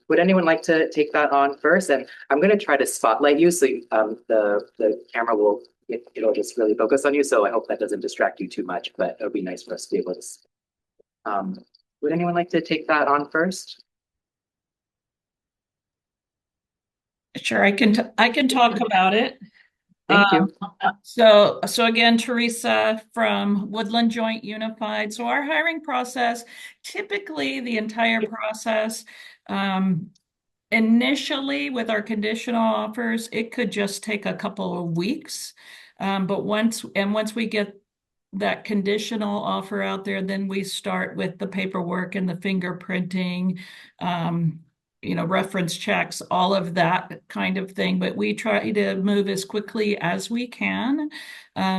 Would anyone like to take that on first? And I'm going to try to spotlight you, so the camera will, it'll just really focus on you. So I hope that doesn't distract you too much, but it'll be nice for us to be able to. Would anyone like to take that on first? Sure, I can talk about it. Thank you. So again, Teresa from Woodland Joint Unified. So our hiring process, typically the entire process, initially with our conditional offers, it could just take a couple of weeks. But once we get that conditional offer out there, then we start with the paperwork and the fingerprinting, reference checks, all of that kind of thing. But we try to move as quickly as we can,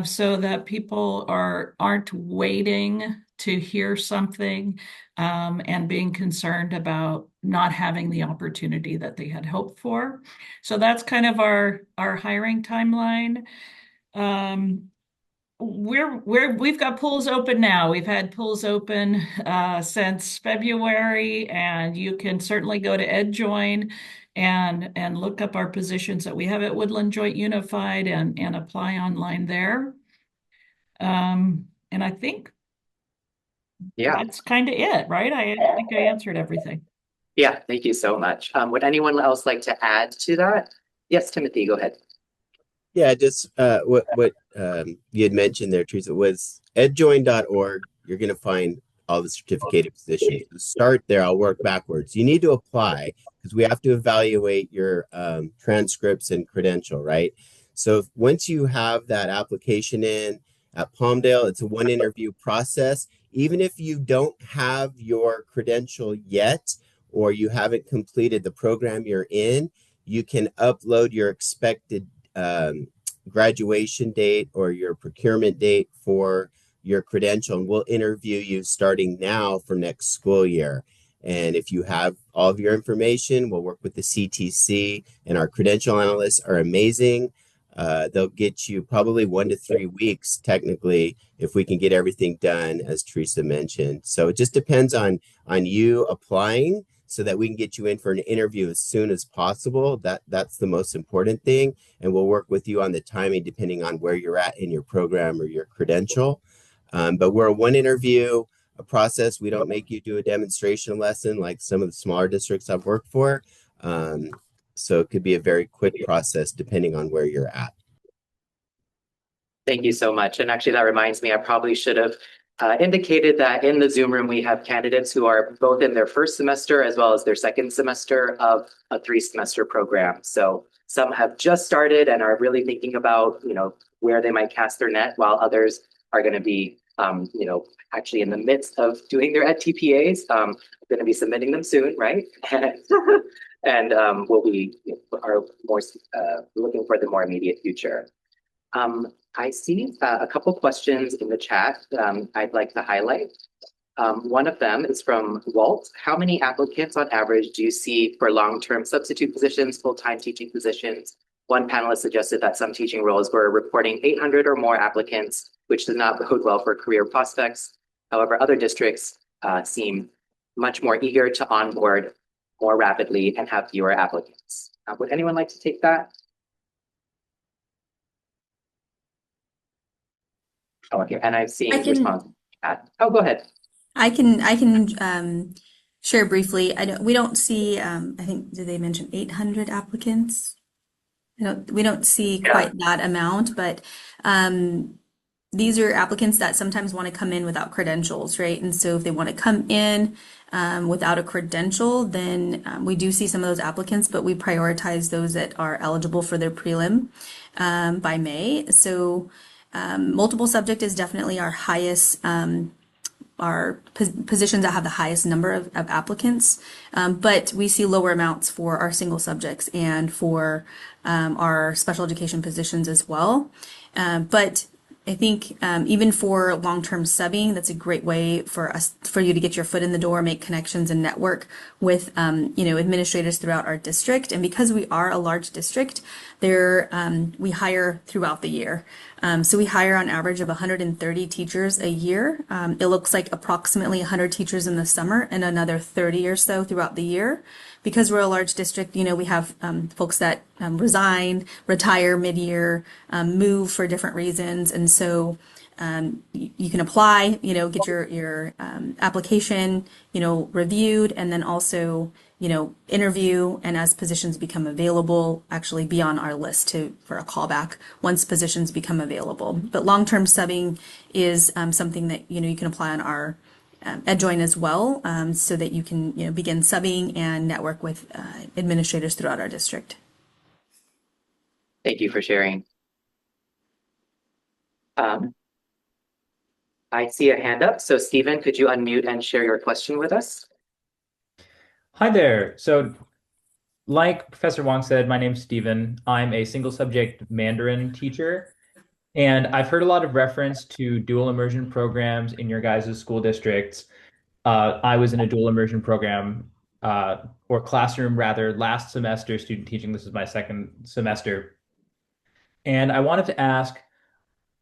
so that people aren't waiting to hear something, and being concerned about not having the opportunity that they had hoped for. So that's kind of our hiring timeline. We've got pools open now. We've had pools open since February, and you can certainly go to EdJoin and look up our positions that we have at Woodland Joint Unified and apply online there. And I think that's kind of it, right? I think I answered everything. Yeah, thank you so much. Would anyone else like to add to that? Yes, Timothy, go ahead. Yeah, just what you had mentioned there, Teresa, was edjoin.org. You're going to find all the certificated positions. To start there, I'll work backwards. You need to apply because we have to evaluate your transcripts and credential, right? So once you have that application in at Palmdale, it's a one interview process. Even if you don't have your credential yet, or you haven't completed the program you're in, you can upload your expected graduation date or your procurement date for your credential, and we'll interview you starting now for next school year. And if you have all of your information, we'll work with the CTC, and our credential analysts are amazing. They'll get you probably 1 to 3 weeks, technically, if we can get everything done, as Teresa mentioned. So it just depends on you applying so that we can get you in for an interview as soon as possible. That's the most important thing. And we'll work with you on the timing depending on where you're at in your program or your credential. But we're a one interview process. We don't make you do a demonstration lesson like some of the smaller districts I've worked for. So it could be a very quick process depending on where you're at. Thank you so much. And actually, that reminds me, I probably should have indicated that in the Zoom room, we have candidates who are both in their first semester as well as their second semester of a 3-semester program. So some have just started and are really thinking about, where they might cast their net, while others are going to be, actually in the midst of doing their ed TPAs. I'm going to be submitting them soon, right? And we'll be are more looking for the more immediate future. I see a couple questions in the chat I'd like to highlight. One of them is from Walt. How many applicants on average do you see for long-term substitute positions, full-time teaching positions? One panelist suggested that some teaching roles were reporting 800 or more applicants, which does not bode well for career prospects. However, other districts seem much more eager to onboard more rapidly and have fewer applicants. Would anyone like to take that? Oh, okay, and I've seen response. Oh, go ahead. I can share briefly. We don't see. I think did they mention 800 applicants? We don't see quite that amount, but these are applicants that sometimes want to come in without credentials, right? And so if they want to come in without a credential, then we do see some of those applicants, but we prioritize those that are eligible for their prelim by May. So multiple subject is definitely our highest, our positions that have the highest number of applicants, but we see lower amounts for our single subjects and for our special education positions as well. But I think even for long-term subbing, that's a great way for you to get your foot in the door, make connections and network with administrators throughout our district. And because we are a large district, we hire throughout the year. So we hire on average of 130 teachers a year. It looks like approximately 100 teachers in the summer and another 30 or so throughout the year. Because we're a large district, we have folks that resign, retire mid-year, move for different reasons. And so you can apply, get your application, reviewed, and then also, interview, and as positions become available, actually be on our list for a callback once positions become available. But long-term subbing is something that, you can apply on our EdJoin as well, so that you can begin subbing and network with administrators throughout our district. Thank you for sharing. I see a hand up. So Stephen, could you unmute and share your question with us? Hi there. So like Professor Wong said, my name's Stephen. I'm a single subject Mandarin teacher. And I've heard a lot of reference to dual immersion programs in your guys' school districts. I was in a dual immersion program, or classroom rather, last semester, student teaching. This is my second semester. And I wanted to ask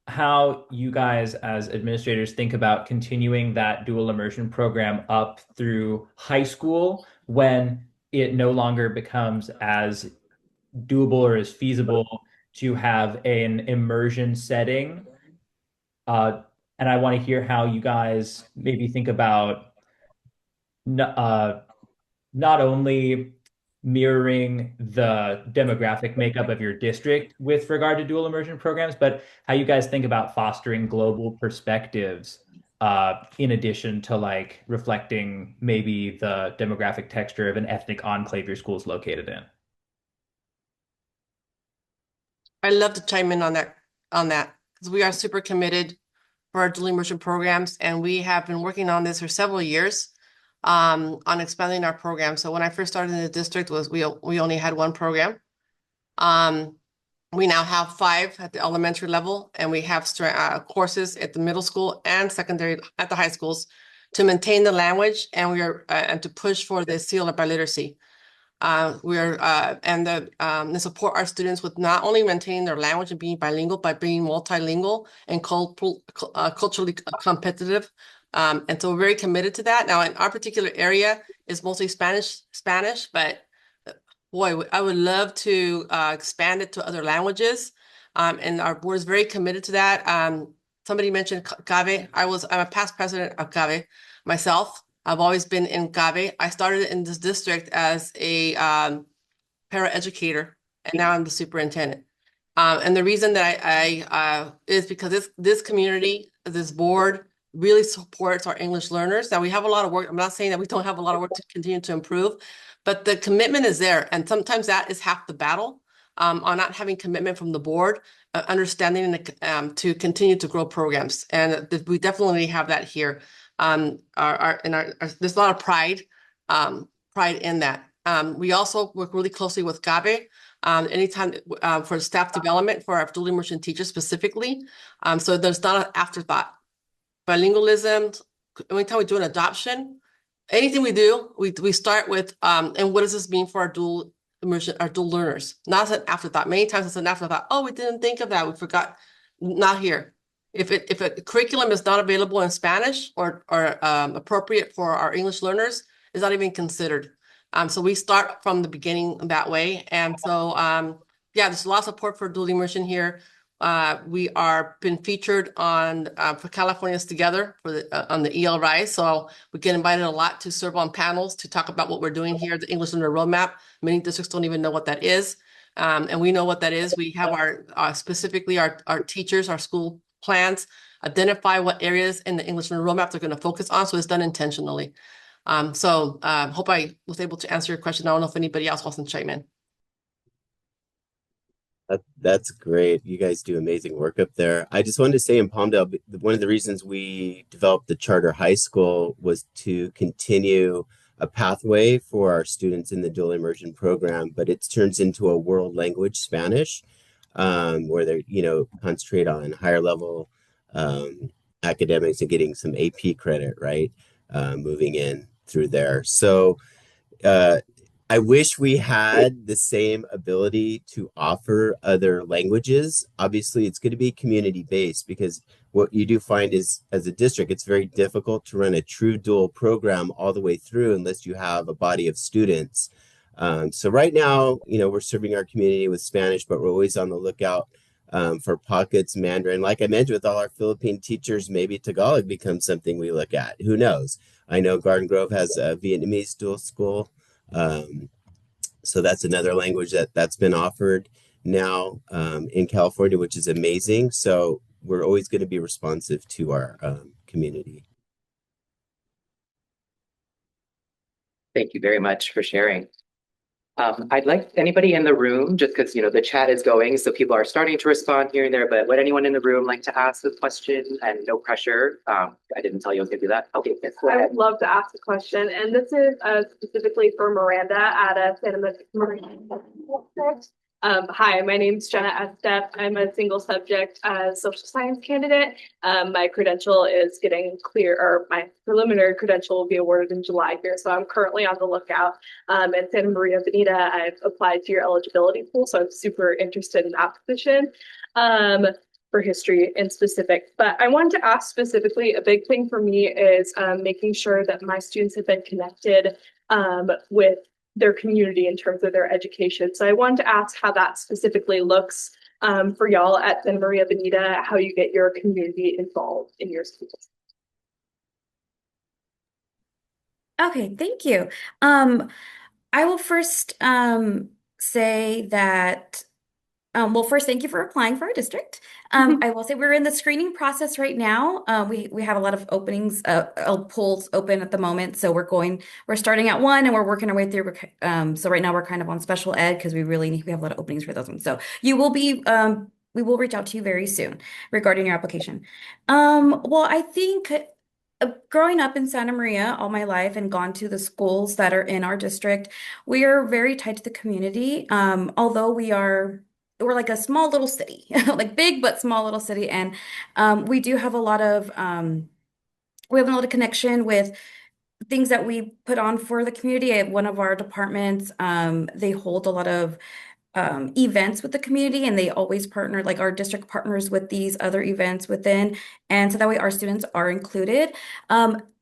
how you guys as administrators think about continuing that dual immersion program up through high school when it no longer becomes as doable or as feasible to have an immersion setting. And I want to hear how you guys maybe think about not only mirroring the demographic makeup of your district with regard to dual immersion programs, but how you guys think about fostering global perspectives in addition to like reflecting maybe the demographic texture of an ethnic enclave your school is located in. I'd love to chime in on that because we are super committed for our dual immersion programs, and we have been working on this for several years on expanding our program. So when I first started in the district, we only had one program. We now have 5 at the elementary level, and we have courses at the middle school and secondary at the high schools to maintain the language, and and to push for the seal of biliteracy. To support our students with not only maintaining their language and being bilingual, but being multilingual and culturally competitive. And so we're very committed to that. Now, in our particular area, it's mostly Spanish, but boy, I would love to expand it to other languages. And our board is very committed to that. Somebody mentioned CAVE. I'm a past president of CAVE myself. I've always been in CAVE. I started in this district as a paraeducator, and now I'm the superintendent. And the reason that I is because this community, this board, really supports our English learners. Now we have a lot of work. I'm not saying that we don't have a lot of work to continue to improve, but the commitment is there. And sometimes that is half the battle on not having commitment from the board, understanding to continue to grow programs. And we definitely have that here. There's a lot of pride in that. We also work really closely with GABE anytime for staff development for our dual immersion teachers specifically. So there's not an afterthought. Bilingualism, anytime we do an adoption, anything we do, we start with, and what does this mean for our dual immersion, our dual learners? Not as an afterthought. Many times it's an afterthought. Oh, we didn't think of that. We forgot. Not here. If a curriculum is not available in Spanish or appropriate for our English learners, it's not even considered. So we start from the beginning that way. And so, yeah, there's a lot of support for dual immersion here. We are been featured on for Californians Together on the EL Rise. So we get invited a lot to serve on panels to talk about what we're doing here, the English Learner Roadmap. Many districts don't even know what that is. And we know what that is. We have specifically our teachers, our school plans, identify what areas in the English Learner Roadmap they're going to focus on. So it's done intentionally. Hope I was able to answer your question. I don't know if anybody else wants to chime in. That's great. You guys do amazing work up there. I just wanted to say in Palmdale, one of the reasons we developed the charter high school was to continue a pathway for our students in the dual immersion program, but it turns into a world language Spanish, where they concentrate on higher level academics and getting some AP credit, right? Moving in through there. So uh, I wish we had the same ability to offer other languages. Obviously, it's going to be community based because what you do find is, as a district, it's very difficult to run a true dual program all the way through unless you have a body of students. So right now, we're serving our community with Spanish, but we're always on the lookout for pockets Mandarin. Like I mentioned, with all our Philippine teachers, maybe Tagalog becomes something we look at. Who knows? I know Garden Grove has a Vietnamese dual school. So that's another language that's been offered now in California, which is amazing. So we're always going to be responsive to our community. Thank you very much for sharing. I'd like anybody in the room, just because the chat is going, so people are starting to respond here and there, but would anyone in the room like to ask a question? And no pressure. I didn't tell you I was going to do that. Okay, yes, go I ahead. would love to ask a question, and this is specifically for Miranda at Santa Maria. Hi, my name's Jenna Estep. I'm a single subject social science candidate. My credential is getting clear, or my preliminary credential will be awarded in July here. So I'm currently on the lookout at Santa Maria Bonita. I've applied to your eligibility pool, so I'm super interested in that position. For history in specific. But I wanted to ask specifically, a big thing for me is making sure that my students have been connected with their community in terms of their education. So I wanted to ask how that specifically looks for y'all at Santa Maria Bonita, how you get your community involved in your schools. Okay, thank you. I will first say that well, first, thank you for applying for our district. I will say we're in the screening process right now. We have a lot of openings, polls open at the moment. So we're starting at one and we're working our way through. So right now we're kind of on special ed because we have a lot of openings for those ones. So we will reach out to you very soon regarding your application. Well, I think growing up in Santa Maria all my life and gone to the schools that are in our district, we are very tied to the community. Although we're like a small little city, like big but small little city, and we do have a lot of connection with things that we put on for the community. At one of our departments, they hold a lot of events with the community, and they always partner, like our district partners with these other events within, and so that way our students are included.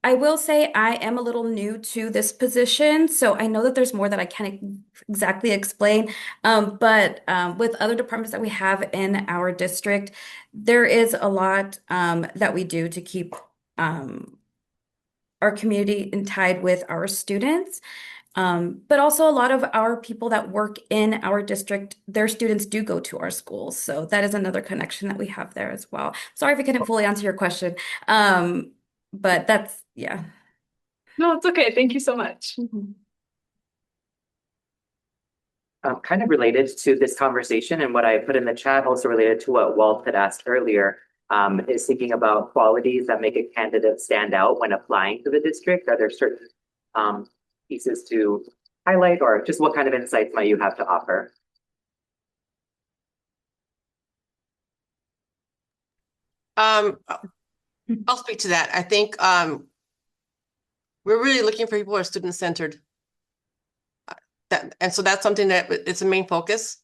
I will say I am a little new to this position, so I know that there's more that I can't exactly explain. But with other departments that we have in our district, there is a lot that we do to keep our community tied with our students. But also a lot of our people that work in our district, their students do go to our schools. So that is another connection that we have there as well. Sorry if I couldn't fully answer your question. But yeah. No, it's okay. Thank you so much. Kind of related to this conversation and what I put in the chat, also related to what Walt had asked earlier, is thinking about qualities that make a candidate stand out when applying to the district. Are there certain pieces to highlight, or just what kind of insights might you have to offer? I'll speak to that. I think we're really looking for people who are student-centered. And so that's something that it's a main focus.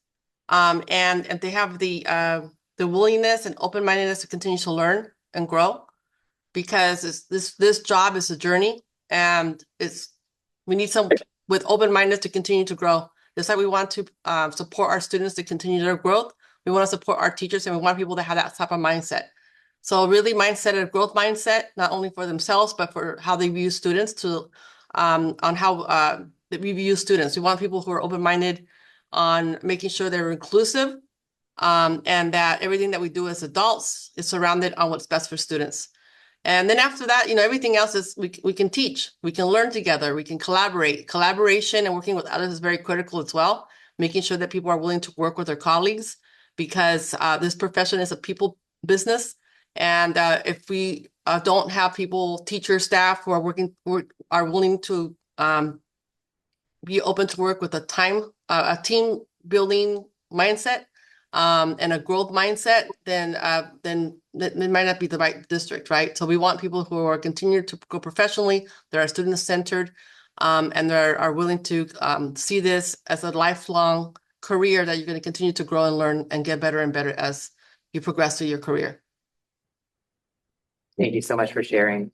And they have the willingness and open-mindedness to continue to learn and grow, because this job is a journey, and we need some with open-mindedness to continue to grow. Just like we want to support our students to continue their growth, we want to support our teachers, and we want people to have that type of mindset. So really a growth mindset, not only for themselves, but for how they view students, on how that we view students. We want people who are open-minded on making sure they're inclusive, and that everything that we do as adults is surrounded on what's best for students. And then after that, everything else is we can teach, we can learn together, we can collaborate. Collaboration and working with others is very critical as well. Making sure that people are willing to work with their colleagues, because this profession is a people business. And if we don't have people, teachers, staff who are willing to be open to work with a team building mindset, and a growth mindset, then it might not be the right district, right? So we want people who are continue to go professionally, that are student centered, and that are willing to see this as a lifelong career that you're going to continue to grow and learn and get better and better as you progress through your career. Thank you so much for sharing.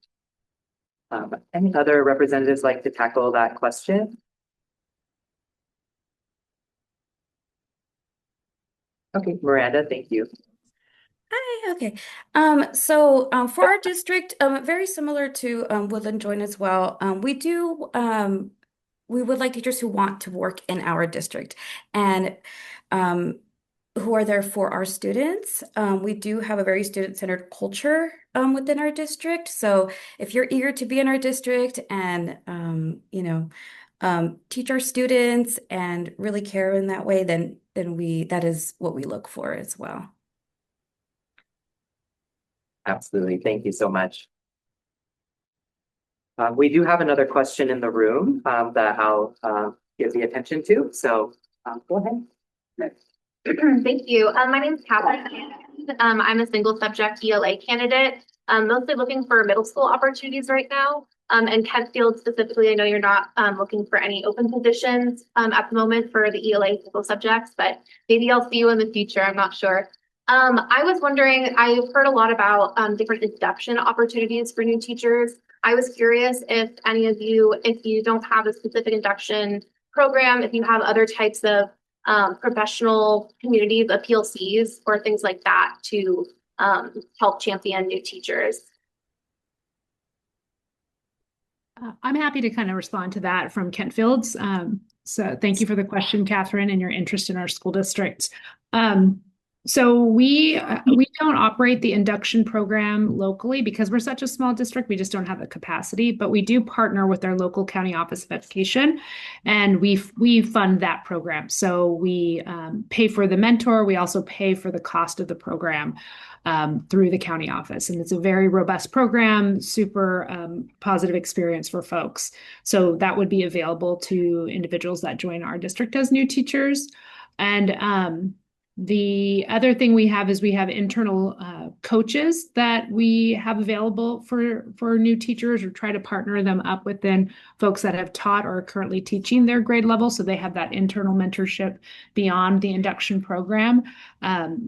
Any other representatives like to tackle that question? Okay, Miranda, thank you. Hi, okay. For our district, very similar to Woodland Joint as well, we would like teachers who want to work in our district and who are there for our students. We do have a very student-centered culture within our district. So if you're eager to be in our district and teach our students and really care in that way, then that is what we look for as well. Absolutely. Thank you so much. We do have another question in the room that I'll give the attention to. So go ahead. Thank you. My name is Catherine. I'm a single subject ELA candidate, mostly looking for middle school opportunities right now. And Kentfield specifically, I know you're not looking for any open positions at the moment for the ELA single subjects, but maybe I'll see you in the future. I'm not sure. I was wondering, I've heard a lot about different induction opportunities for new teachers. I was curious if any of you, if you don't have a specific induction program, if you have other types of professional communities of PLCs or things like that to help champion new teachers. I'm happy to kind of respond to that from Kentfields. So thank you for the question, Catherine, and your interest in our school district. So we don't operate the induction program locally because we're such a small district. We just don't have the capacity, but we do partner with our local county office of education, and we fund that program. So we pay for the mentor. We also pay for the cost of the program through the county office, and it's a very robust program, super positive experience for folks. So that would be available to individuals that join our district as new teachers. And the other thing we have is we have internal coaches that we have available for new teachers, or try to partner them up within folks that have taught or are currently teaching their grade level. So they have that internal mentorship beyond the induction program.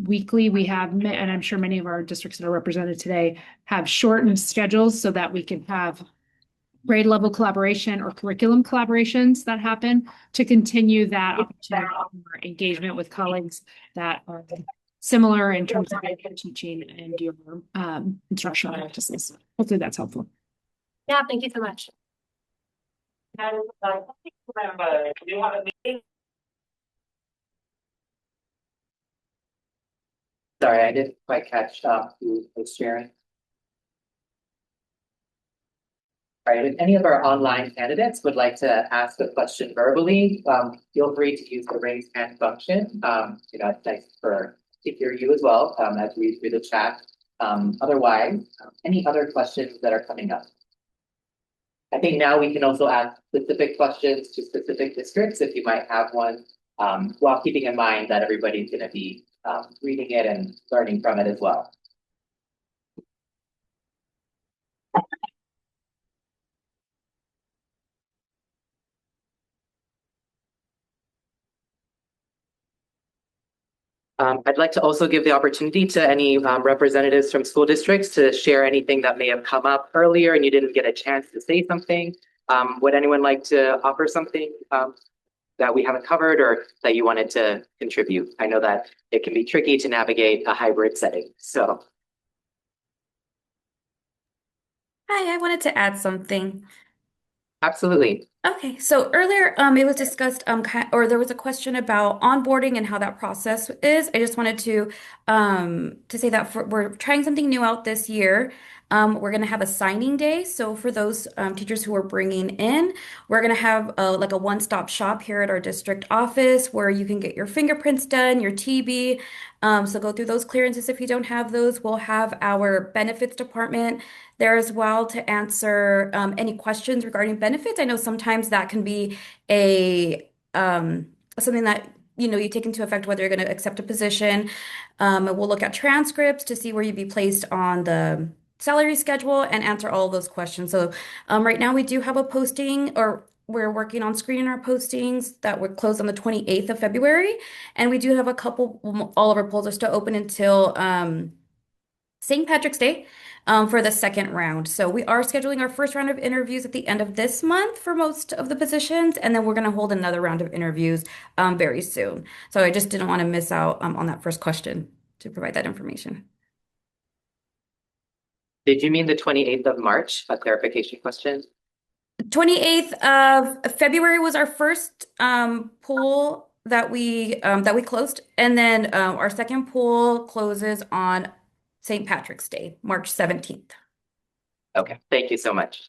Weekly, we have, and I'm sure many of our districts that are represented today have shortened schedules so that we can have grade level collaboration or curriculum collaborations that happen to continue that opportunity for engagement with colleagues that are similar in terms of your teaching and your instructional practices. Hopefully that's helpful. Yeah, thank you so much. Sorry, I didn't quite catch who was sharing. All right, if any of our online candidates would like to ask a question verbally, feel free to use the raise hand function. It's nice to hear you as well as we read through the chat. Otherwise, any other questions that are coming up? I think now we can also ask specific questions to specific districts if you might have one, while keeping in mind that everybody's going to be reading it and learning from it as well. I'd like to also give the opportunity to any representatives from school districts to share anything that may have come up earlier and you didn't get a chance to say something. Would anyone like to offer something that we haven't covered or that you wanted to contribute? I know that it can be tricky to navigate a hybrid setting, so. Hi, I wanted to add something. Absolutely. Okay, so earlier it was discussed or there was a question about onboarding and how that process is. I just wanted to say that we're trying something new out this year. We're going to have a signing day. So for those teachers who are bringing in, we're going to have like a one-stop shop here at our district office where you can get your fingerprints done, your TB. So go through those clearances if you don't have those. We'll have our benefits department there as well to answer any questions regarding benefits. I know sometimes that can be a something that you take into effect whether you're going to accept a position. We'll look at transcripts to see where you'd be placed on the salary schedule and answer all of those questions. So right now we do have a posting, or we're working on screening our postings that would close on the 28th of February. And we do have a couple, all of our polls are still open until St. Patrick's Day for the second round. So we are scheduling our first round of interviews at the end of this month for most of the positions, and then we're going to hold another round of interviews very soon. So I just didn't want to miss out on that first question to provide that information. Did you mean the 28th of March? A clarification question. 28th of February was our first pool that we closed, and then our second pool closes on St. Patrick's Day, March 17th. Okay, thank you so much.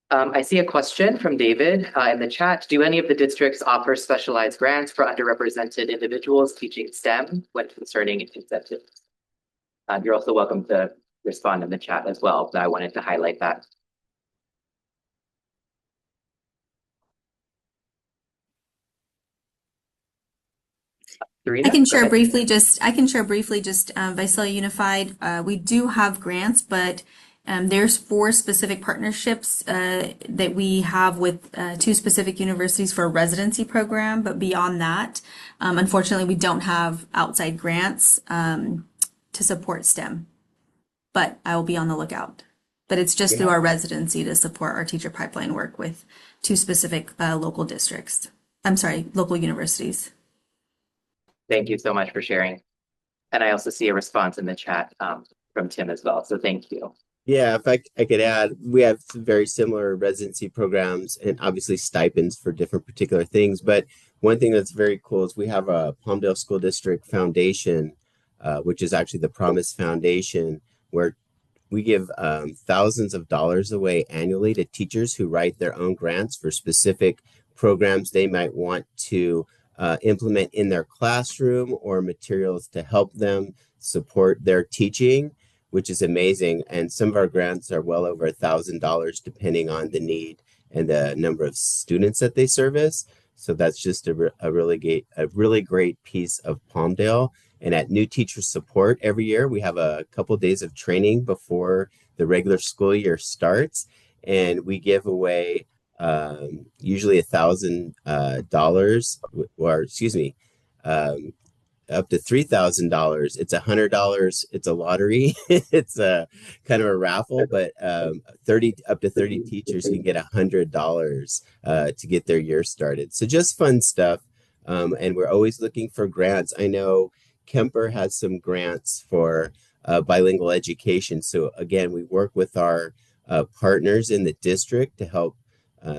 I see a question from David in the chat. Do any of the districts offer specialized grants for underrepresented individuals teaching STEM when concerning incentives? You're also welcome to respond in the chat as well, but I wanted to highlight that. I can share briefly just Visalia Unified. We do have grants, but there's 4 specific partnerships that we have with 2 specific universities for a residency program. But beyond that, unfortunately, we don't have outside grants to support STEM. But I will be on the lookout. But it's just through our residency to support our teacher pipeline work with 2 specific local districts. I'm sorry, local universities. Thank you so much for sharing. And I also see a response in the chat from Tim as well. So thank you. Yeah, if I could add, we have very similar residency programs and obviously stipends for different particular things. But one thing that's very cool is we have a Palmdale School District Foundation, which is actually the Promise Foundation, where we give thousands of dollars away annually to teachers who write their own grants for specific programs they might want to implement in their classroom or materials to help them support their teaching, which is amazing. And some of our grants are well over $1,000 depending on the need and the number of students that they service. So that's just a really great piece of Palmdale. And at New Teacher Support every year, we have a couple days of training before the regular school year starts. And we give away usually $1,000, or excuse me, up to $3,000. It's $100. It's a lottery. It's a kind of a raffle, but up to 30 teachers can get $100 to get their year started. So just fun stuff. And we're always looking for grants. I know Kemper has some grants for bilingual education. So again, we work with our partners in the district to help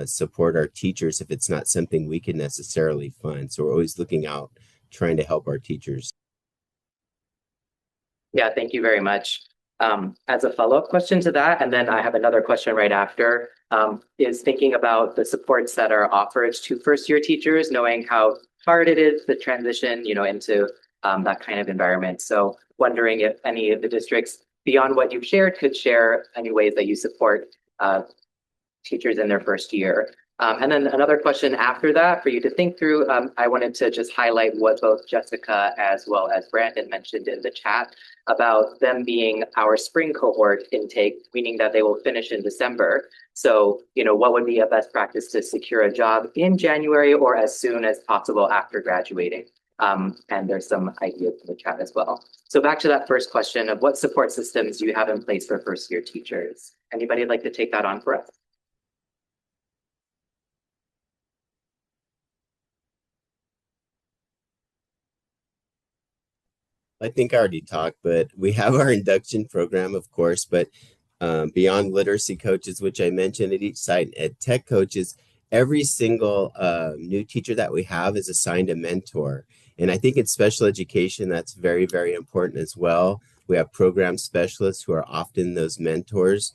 support our teachers if it's not something we can necessarily fund. So we're always looking out, trying to help our teachers. Yeah, thank you very much. As a follow-up question to that, and then I have another question right after, is thinking about the supports that are offered to first-year teachers, knowing how hard it is to transition, into that kind of environment. So wondering if any of the districts, beyond what you've shared, could share any ways that you support teachers in their first year. And then another question after that for you to think through, I wanted to just highlight what both Jessica as well as Brandon mentioned in the chat about them being our spring cohort intake, meaning that they will finish in December. So, what would be a best practice to secure a job in January or as soon as possible after graduating? And there's some ideas in the chat as well. So back to that first question of what support systems do you have in place for first year teachers? Anybody like to take that on for us? I think I already talked, but we have our induction program, of course, but beyond literacy coaches, which I mentioned at each site, at tech coaches, every single new teacher that we have is assigned a mentor. And I think in special education, that's very, very important as well. We have program specialists who are often those mentors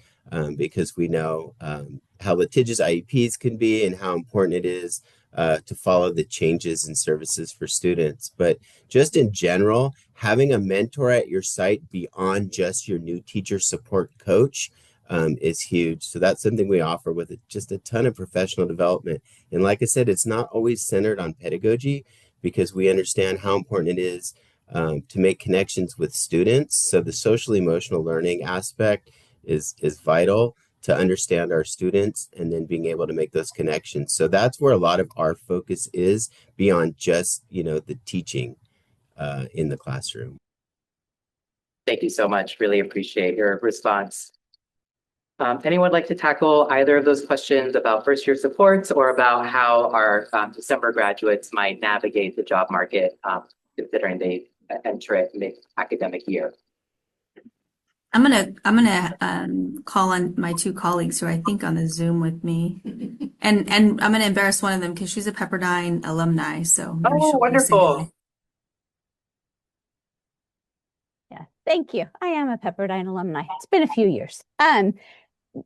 because we know how litigious IEPs can be and how important it is to follow the changes in services for students. But just in general, having a mentor at your site beyond just your new teacher support coach is huge. So that's something we offer with just a ton of professional development. And like I said, it's not always centered on pedagogy because we understand how important it is to make connections with students. So the social emotional learning aspect is vital to understand our students and then being able to make those connections. So that's where a lot of our focus is beyond just, the teaching in the classroom. Thank you so much. Really appreciate your response. Anyone like to tackle either of those questions about first year supports or about how our December graduates might navigate the job market, considering they enter it mid-academic year? I'm gonna call on my two colleagues who are, I think, on the Zoom with me, and I'm gonna embarrass one of them because she's a Pepperdine alumni, so maybe Oh, she'll come say wonderful. hi. Yeah, thank you. I am a Pepperdine alumni. It's been a few years.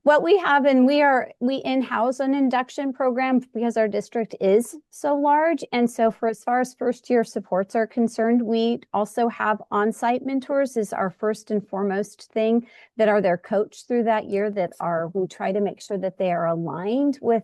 What we have, and we in-house an induction program because our district is so large. And so for as far as first year supports are concerned, we also have on-site mentors is our first and foremost thing that are their coach through that year we try to make sure that they are aligned with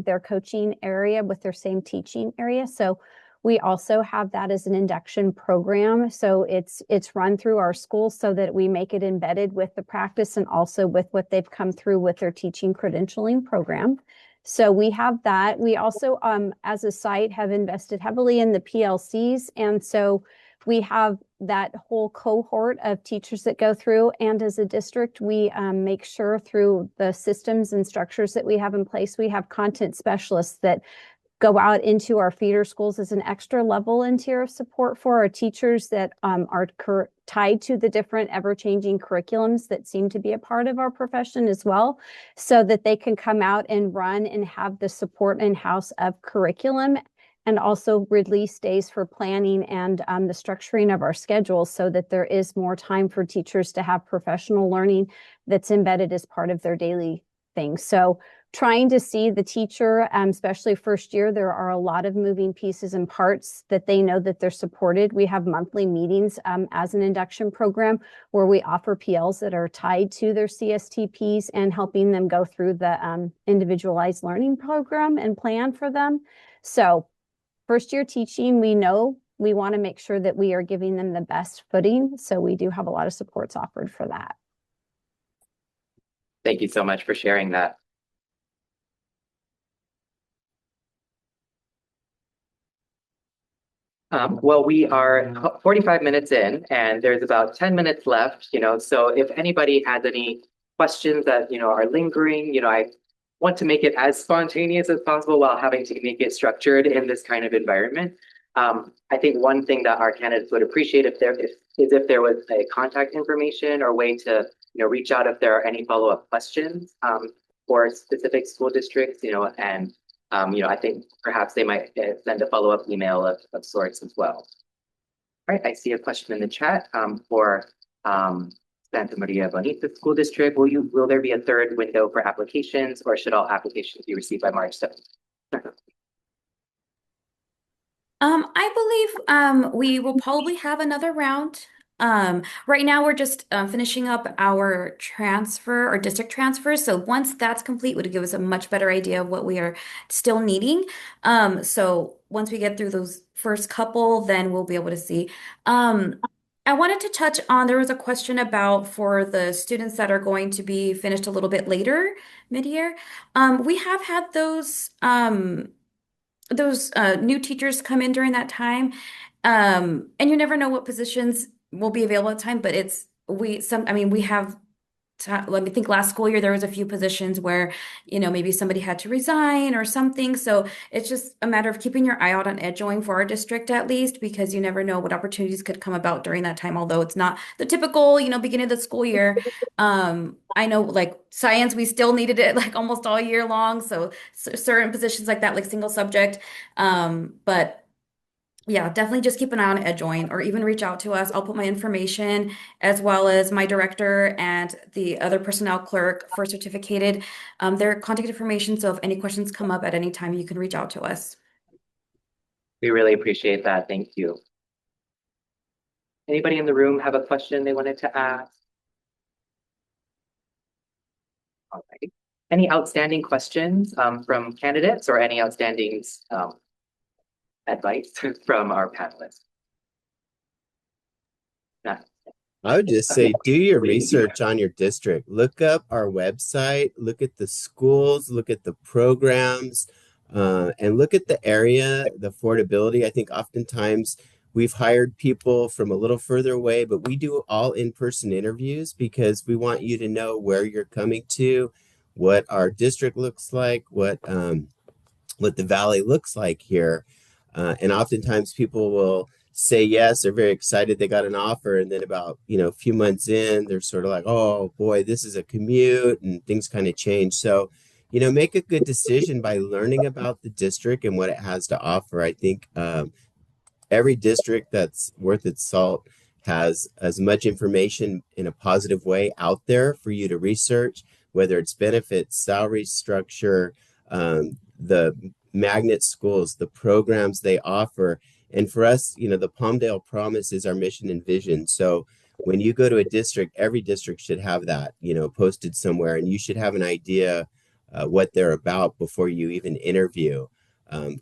their coaching area, with their same teaching area. So we also have that as an induction program. So it's run through our schools so that we make it embedded with the practice and also with what they've come through with their teaching credentialing program. So we have that. We also, as a site, have invested heavily in the PLCs. And so we have that whole cohort of teachers that go through. And as a district, we make sure through the systems and structures that we have in place, we have content specialists that go out into our feeder schools as an extra level and tier of support for our teachers that are tied to the different ever-changing curriculums that seem to be a part of our profession as well, so that they can come out and run and have the support in-house of curriculum and also release days for planning and the structuring of our schedules so that there is more time for teachers to have professional learning that's embedded as part of their daily thing. So trying to see the teacher, especially first year, there are a lot of moving pieces and parts that they know that they're supported. We have monthly meetings as an induction program where we offer PLs that are tied to their CSTPs and helping them go through the individualized learning program and plan for them. So first year teaching, we know we want to make sure that we are giving them the best footing. So we do have a lot of supports offered for that. Thank you so much for sharing that. Well, we are 45 minutes in and there's about 10 minutes left, so if anybody has any questions that, are lingering, I want to make it as spontaneous as possible while having to make it structured in this kind of environment. I think one thing that our candidates would appreciate if there was a contact information or way to, reach out if there are any follow-up questions for specific school districts, and I think perhaps they might send a follow-up email of sorts as well. All right, I see a question in the chat for Santa Maria Bonita School District. Will there be a third window for applications, or should all applications be received by March 7th? I believe we will probably have another round. Right now we're just finishing up our transfer or district transfer. So once that's complete, would give us a much better idea of what we are still needing. So once we get through those first couple, then we'll be able to see. I wanted to touch on, there was a question about for the students that are going to be finished a little bit later mid-year. We have had those new teachers come in during that time. And you never know what positions will be available at the time, but we have, let me think, last school year, there was a few positions where, maybe somebody had to resign or something. So it's just a matter of keeping your eye out on EdJoin for our district at least, because you never know what opportunities could come about during that time. Although it's not the typical, beginning of the school year. I know like science, we still needed it like almost all year long. So certain positions like that, like single subject. But yeah, definitely just keep an eye on EdJoin or even reach out to us. I'll put my information as well as my director and the other personnel clerk for certificated, their contact information. So if any questions come up at any time, you can reach out to us. We really appreciate that. Thank you. Anybody in the room have a question they wanted to ask? All right. Any outstanding questions from candidates or any outstanding advice from our panelists? None. I would just Okay. say do your research on your district. Look up our website, look at the schools, look at the programs, and look at the area, the affordability. I think oftentimes we've hired people from a little further away, but we do all in-person interviews because we want you to know where you're coming to, what our district looks like, what the valley looks like here. And oftentimes people will say yes, they're very excited they got an offer, and then about a few months in, they're sort of like, oh boy, this is a commute, and things kind of change. So make a good decision by learning about the district and what it has to offer. I think every district that's worth its salt has as much information in a positive way out there for you to research, whether it's benefits, salary structure, the magnet schools, the programs they offer. And for us, the Palmdale Promise is our mission and vision. So when you go to a district, every district should have that, posted somewhere, and you should have an idea what they're about before you even interview.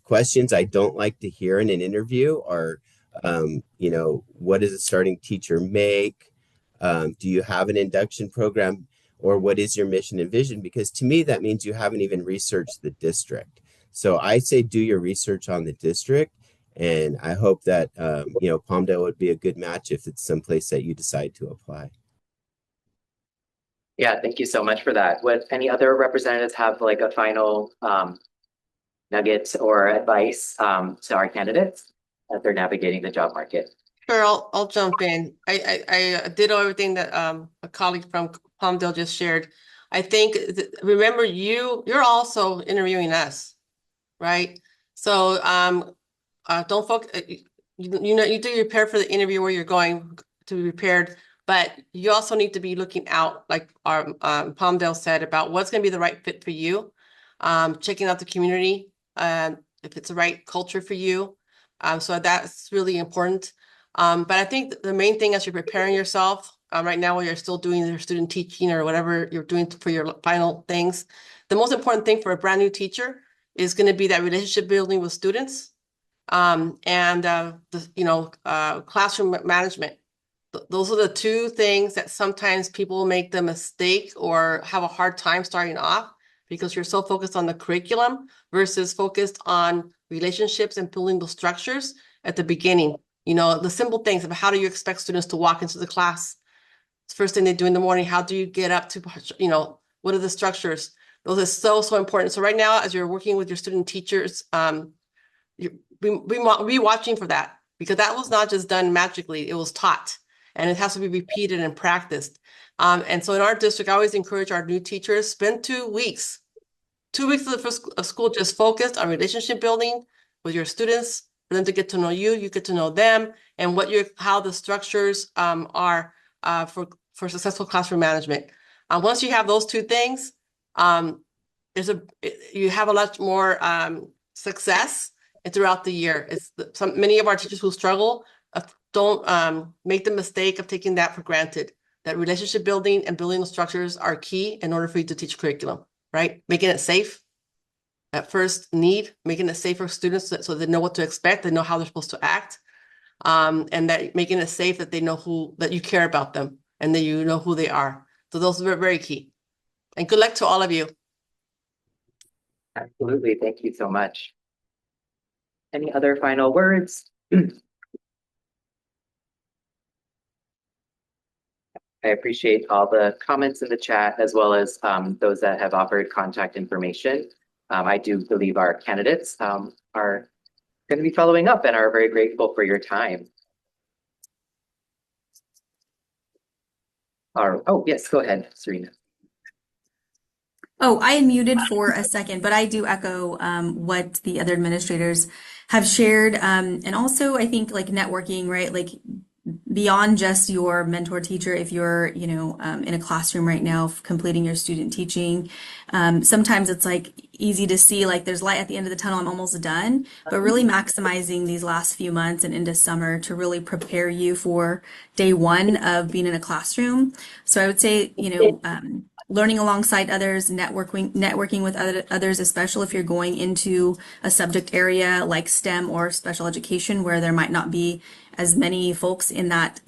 Questions I don't like to hear in an interview are, what does a starting teacher make? Do you have an induction program? Or what is your mission and vision? Because to me, that means you haven't even researched the district. So I say do your research on the district. And I hope that, Palmdale would be a good match if it's someplace that you decide to apply. Yeah, thank you so much for that. Would any other representatives have like a final nuggets or advice to our candidates as they're navigating the job market? Sure, I'll jump in. I did everything that a colleague from Palmdale just shared. I think remember you're also interviewing us, right? So don't focus. You do prepare for the interview where you're going to be prepared, but you also need to be looking out, like our Palmdale said, about what's going to be the right fit for you. Checking out the community, if it's the right culture for you. So that's really important. But I think the main thing as you're preparing yourself right now, while you're still doing your student teaching or whatever you're doing for your final things, the most important thing for a brand new teacher is going to be that relationship building with students, and classroom management. Those are the two things that sometimes people make the mistake or have a hard time starting off because you're so focused on the curriculum versus focused on relationships and building those structures at the beginning. The simple things of how do you expect students to walk into the class? It's the first thing they do in the morning. How do you get up to, what are the structures? Those are so important. So right now, as you're working with your student teachers, be watching for that, because that was not just done magically, it was taught. And it has to be repeated and practiced. And so in our district, I always encourage our new teachers, spend 2 weeks. 2 weeks of school just focused on relationship building with your students, for them to get to know you, you get to know them, and how the structures are for successful classroom management. Once you have those two things, you have a lot more success throughout the year. Many of our teachers who struggle don't make the mistake of taking that for granted. That relationship building and building the structures are key in order for you to teach curriculum, right? Making it safe. At first need, making it safe for students so they know what to expect, they know how they're supposed to act, and that making it safe that they know that you care about them and that you know who they are. So those are very key. And good luck to all of you. Absolutely, thank you so much. Any other final words? I appreciate all the comments in the chat, as well as those that have offered contact information. I do believe our candidates are going to be following up and are very grateful for your time. Oh, yes, go ahead, Serena. Oh, I am muted for a second, but I do echo what the other administrators have shared. And also, I think like networking, right? Like beyond just your mentor teacher, if you're, in a classroom right now, completing your student teaching, sometimes it's like easy to see like there's light at the end of the tunnel, I'm almost done, but really maximizing these last few months and into summer to really prepare you for day one of being in a classroom. So I would say, learning alongside others, networking with others, especially if you're going into a subject area like STEM or special education where there might not be as many folks in that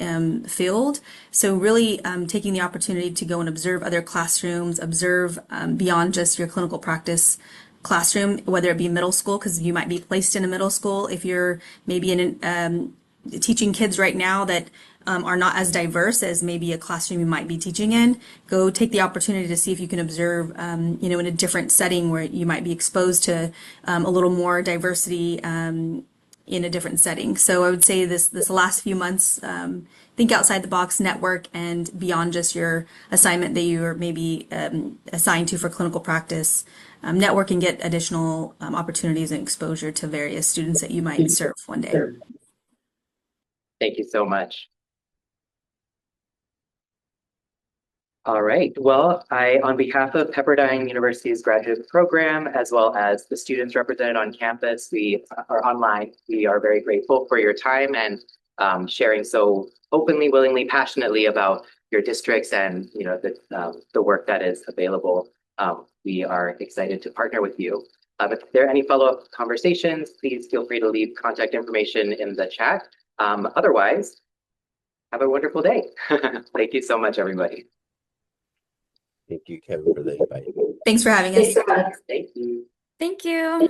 field. So really taking the opportunity to go and observe other classrooms, observe beyond just your clinical practice classroom, whether it be middle school, because you might be placed in a middle school. If you're maybe in teaching kids right now that are not as diverse as maybe a classroom you might be teaching in, go take the opportunity to see if you can observe, in a different setting where you might be exposed to a little more diversity in a different setting. So I would say this last few months, think outside the box, network, and beyond just your assignment that you are maybe assigned to for clinical practice, network and get additional opportunities and exposure to various students that you might serve one day. Thank you so much. All right, well, on behalf of Pepperdine University's graduate program, as well as the students represented on campus, we are online. We are very grateful for your time and sharing so openly, willingly, passionately about your districts and the work that is available. We are excited to partner with you. If there are any follow-up conversations, please feel free to leave contact information in the chat. Otherwise, have a wonderful day. Thank you so much, everybody. Thank you, Kevin, for the invite. Thanks for having us. Thank you. Thank you.